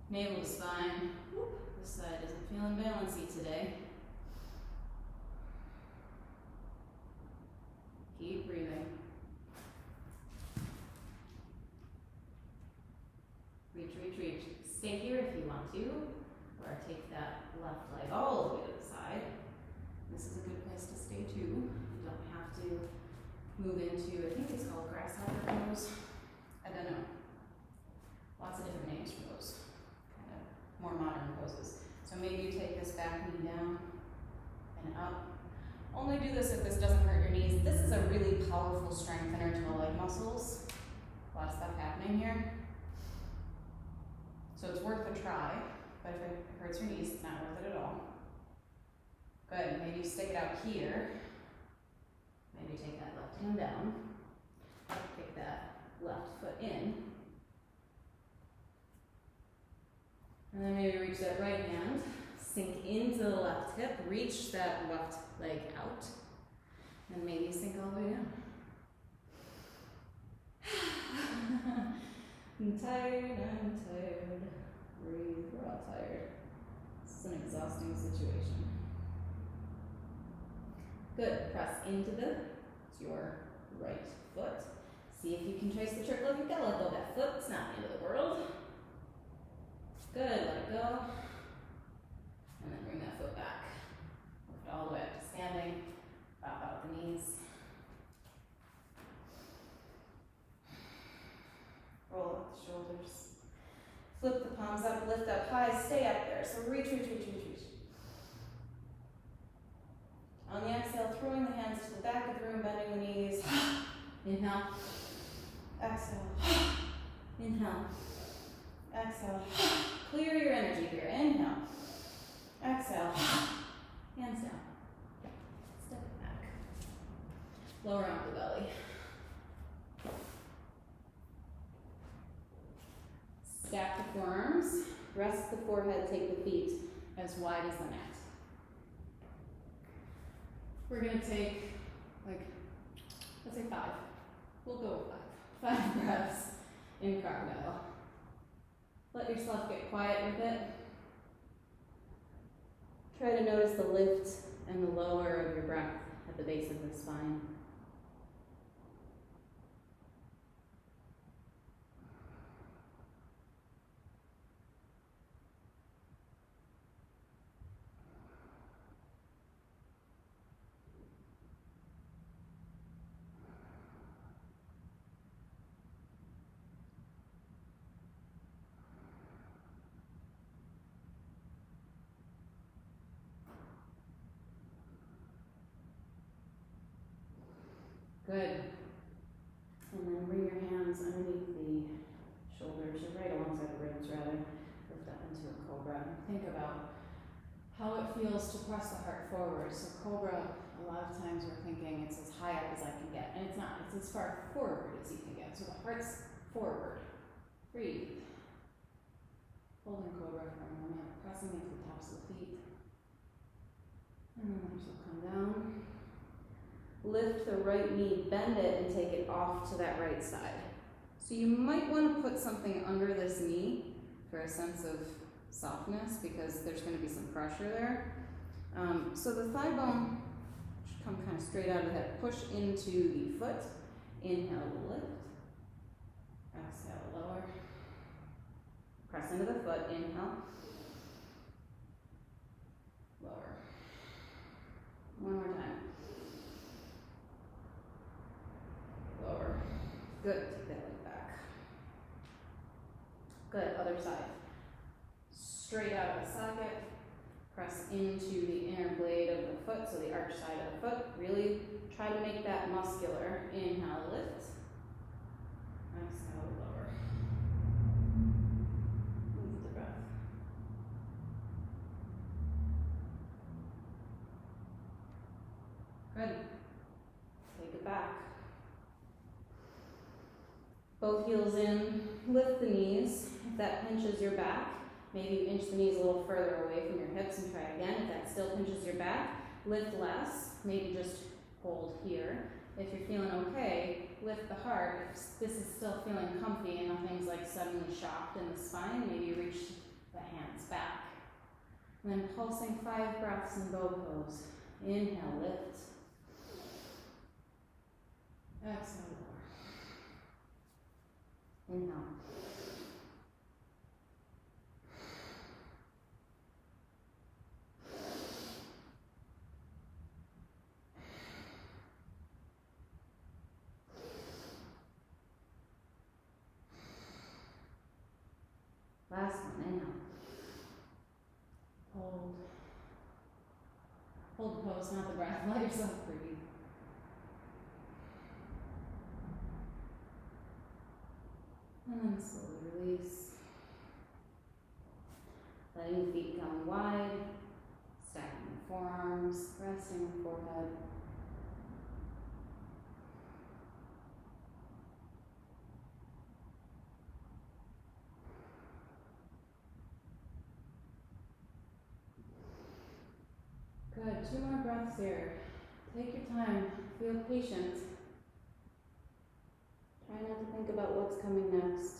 Navel to spine. Whoop. This side isn't feeling balancy today. Keep breathing. Reach, reach, reach. Stay here if you want to, or take that left leg all the way to the side. This is a good place to stay too. You don't have to move into, I think it's called grasshopper pose. I don't know. Lots of different names for those kind of more modern poses. So maybe you take this back knee down and up. Only do this if this doesn't hurt your knees. This is a really powerful strengthener to the leg muscles. A lot of stuff happening here. So it's worth a try, but if it hurts your knees, it's not worth it at all. Good, maybe stick it out here. Maybe take that left hand down. Kick that left foot in. And then maybe reach that right hand. Sink into the left hip, reach that left leg out, and maybe sink all the way down. I'm tired. Breathe, we're all tired. This is an exhausting situation. Good, press into your right foot. See if you can trace the triple. If you gotta let go of that foot, it's not the end of the world. Good, let it go. And then bring that foot back. Lift all the way up to standing. Pop out the knees. Roll out the shoulders. Flip the palms up, lift up high, stay up there. So reach, reach, reach, reach, reach. On the exhale, throwing the hands to the back of the room, bending the knees. Inhale. Exhale. Inhale. Exhale. Clear your energy here. Inhale. Exhale. Hands down. Step it back. Lower out the belly. Stack the forearms. Rest the forehead. Take the feet as wide as the mat. We're going to take, let's say 5. We'll go with 5. 5 breaths in crocodile. Let yourself get quiet with it. Try to notice the lift and the lower of your breath at the base of the spine. Good. And then bring your hands underneath the shoulders, or right alongside the ribs rather. Lift up into a cobra. Think about how it feels to press the heart forward. So Cobra, a lot of times we're thinking it's as high up as I can get, and it's not. It's as far forward as you can get. So the heart's forward. Breathe. Holding Cobra for a moment, pressing into the tops of the feet. And then let yourself come down. Lift the right knee, bend it, and take it off to that right side. So you might want to put something under this knee for a sense of softness because there's going to be some pressure there. So the thigh bone should come kind of straight out of the hip. Push into the foot. Inhale, lift. Exhale, lower. Press into the foot. Inhale. Lower. One more time. Lower. Good. Take that leg back. Good. Other side. Straight out of the socket. Press into the inner blade of the foot, so the arch side of the foot. Really try to make that muscular. Inhale, lift. Exhale, lower. Move the breath. Good. Take it back. Both heels in, lift the knees. If that pinches your back, maybe you inch the knees a little further away from your hips and try again. If that still pinches your back, lift less. Maybe just hold here. If you're feeling okay, lift the heart. If this is still feeling comfy and nothing's like suddenly shocked in the spine, maybe reach the hands back. And then pulsing 5 breaths in bow pose. Inhale, lift. Exhale, lower. Inhale. Last one, inhale. Hold. Hold the pose, not the breath. Let yourself breathe. And then slowly release. Letting the feet come wide. Stacking the forearms. Resting the forehead. Good. 2 more breaths here. Take your time. Feel patient. Try not to think about what's coming next.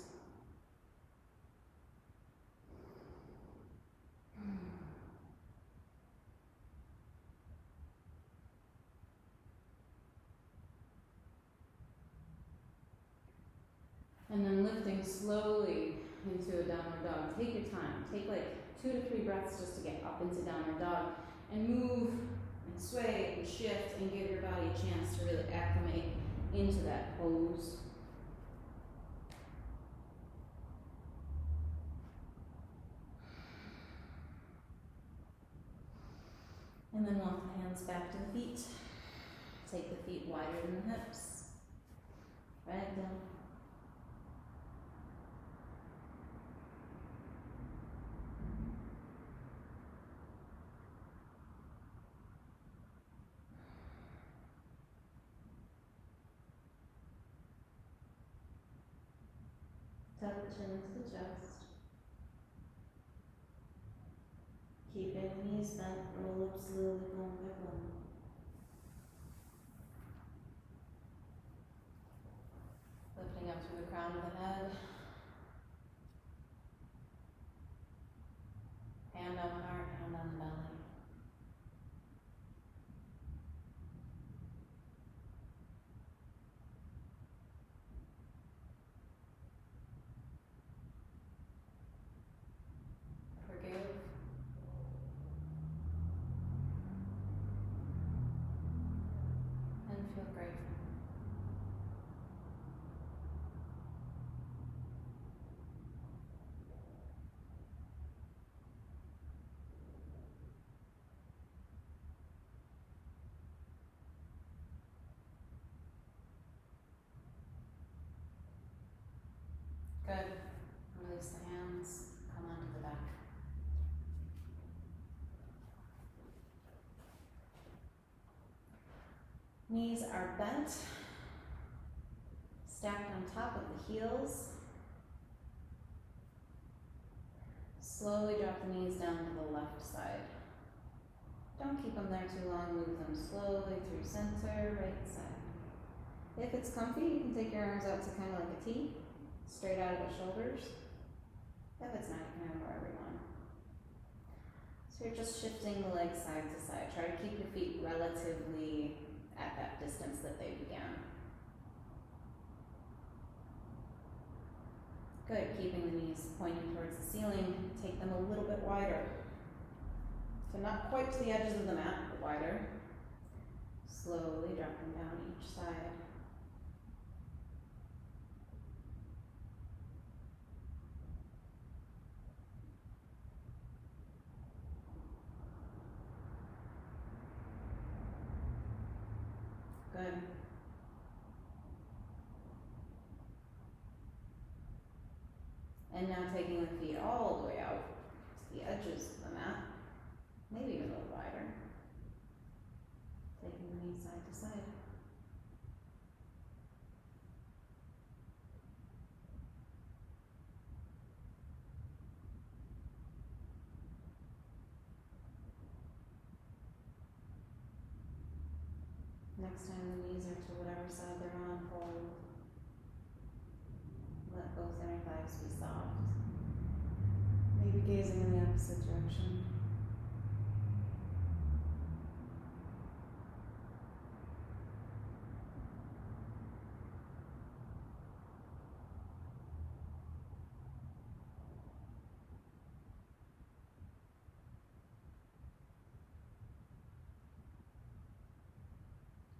And then lifting slowly into a downward dog. Take your time. Take like 2 to 3 breaths just to get up into downward dog. And move and sway and shift and give your body a chance to really acclimate into that pose. And then walk the hands back to the feet. Take the feet wider than the hips. Right down. Tuck the chin into the chest. Keeping the knees bent, roll up slowly, bone by bone. Lifting up through the crown of the head. Hand on the heart, hand on the belly. Forgive. And feel grateful. Good. Release the hands. Come onto the back. Knees are bent, stacked on top of the heels. Slowly drop the knees down to the left side. Don't keep them there too long, move them slowly through center, right side. If it's comfy, you can take your arms out to kind of like a T, straight out of the shoulders. If it's not, you can have wherever you want. So you're just shifting the legs side to side. Try to keep your feet relatively at that distance that they began. Good, keeping the knees pointing towards the ceiling. Take them a little bit wider. So not quite to the edges of the mat, but wider. Slowly dropping down each side. Good. And now taking the feet all the way out to the edges of the mat, maybe even a little wider. Taking the knees side to side. Next time the knees are to whatever side they're on, hold. Let both inner thighs be soft. Maybe gazing in the opposite direction.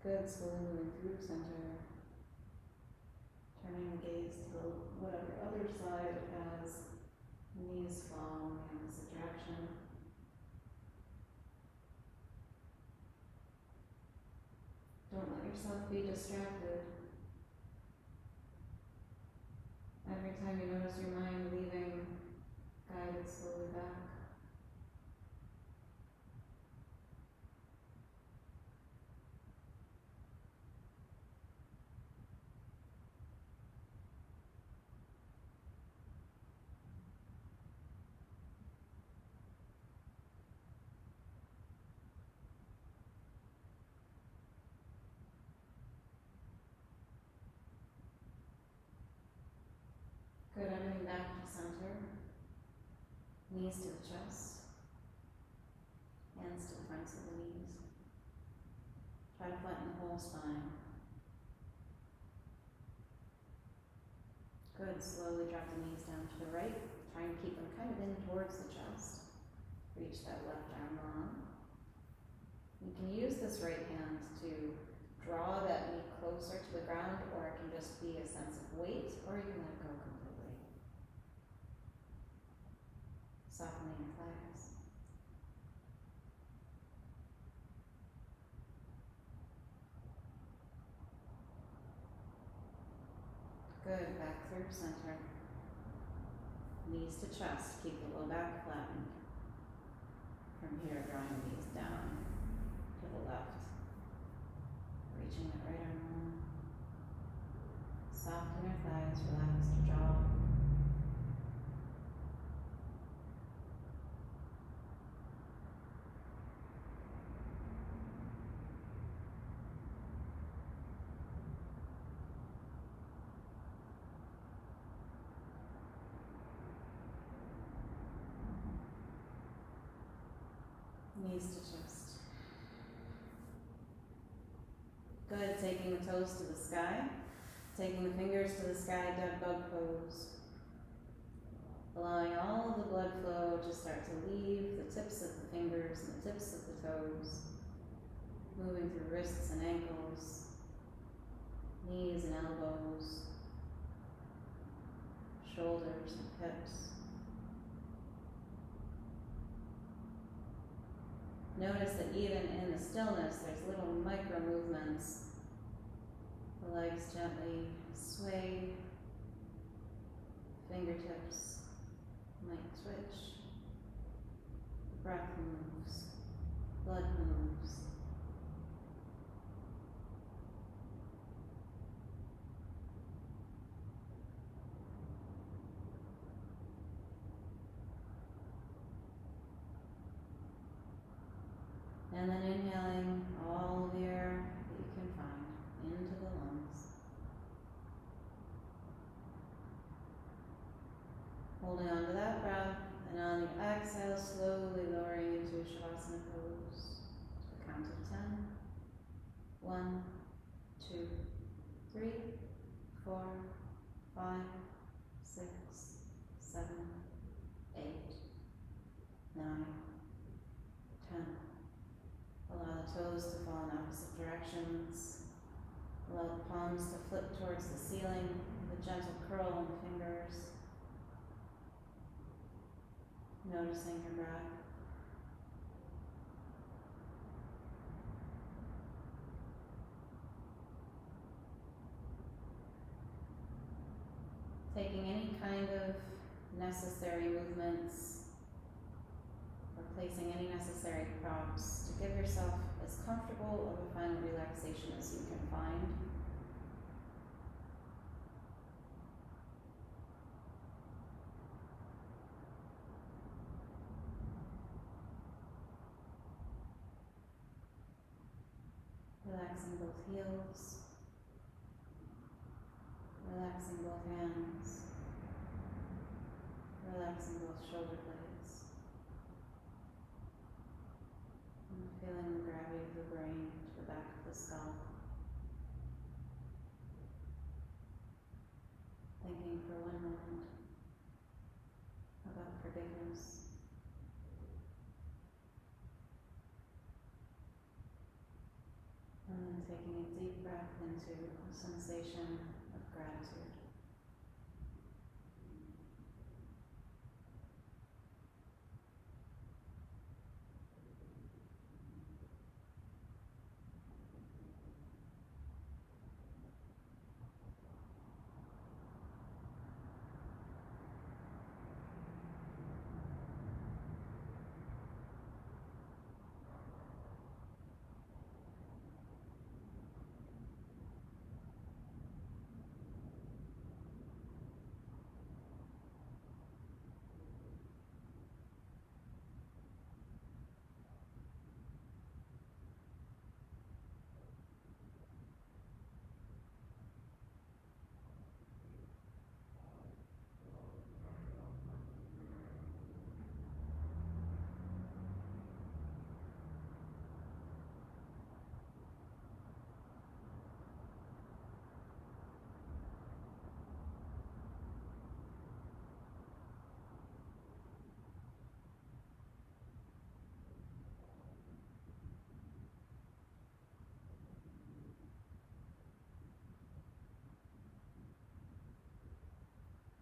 Good, slowly moving through center. Turning the gaze to the whatever other side it has. Knees fall in the opposite direction. Don't let yourself be distracted. Every time you notice your mind leaving, guide it slowly back. Good, everything back to center. Knees to the chest. Hands to the fronts of the knees. Try to flatten the whole spine. Good, slowly drop the knees down to the right. Try and keep them kind of in towards the chest. Reach that left arm long. You can use this right hand to draw that knee closer to the ground, or it can just be a sense of weight, or you can let it go completely. Softening your thighs. Good, back through center. Knees to chest, keep the low back flattened. From here, drawing the knees down to the left. Reaching that right arm long. Soften your thighs, relax your jaw. Knees to chest. Good, taking the toes to the sky. Taking the fingers to the sky, dead bug pose. Allowing all of the blood flow to start to leave the tips of the fingers and the tips of the toes. Moving through wrists and ankles, knees and elbows, shoulders and hips. Notice that even in the stillness, there's little micro movements. The legs gently sway, fingertips might twitch, breath moves, blood moves. And then inhaling all the air that you can find into the lungs. Holding on to that breath, and on the exhale, slowly lowering into Shavasana pose. To a count of 10. 1, 2, 3, 4, 5, 6, 7, 8, 9, 10. Allow the toes to fall in opposite directions. Allow the palms to flip towards the ceiling with a gentle curl in the fingers. Noticing your breath. Taking any kind of necessary movements or placing any necessary props to give yourself as comfortable of a final relaxation as you can find. Relaxing both heels, relaxing both hands, relaxing both shoulder blades, and feeling the gravity of the brain to the back of the skull. Thinking for one moment about forgiveness. And then taking a deep breath into a sensation of gratitude.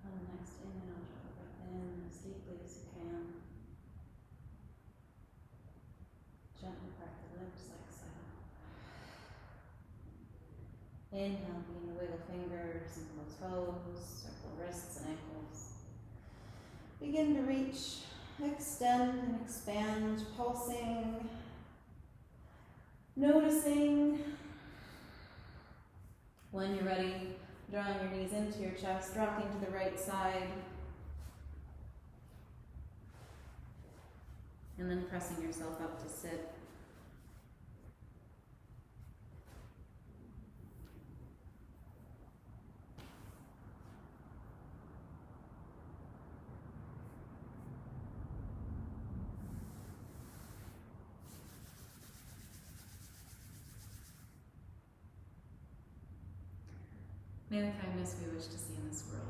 On the next inhale, draw the breath in as deeply as you can. Gently crack the lips, exhale. Inhale, begin to wiggle fingers and pull toes, circle wrists and ankles. Begin to reach, extend and expand, pulsing, noticing. When you're ready, drawing your knees into your chest, rocking to the right side, and then pressing yourself up to sit. May the kindness we wish to see in this world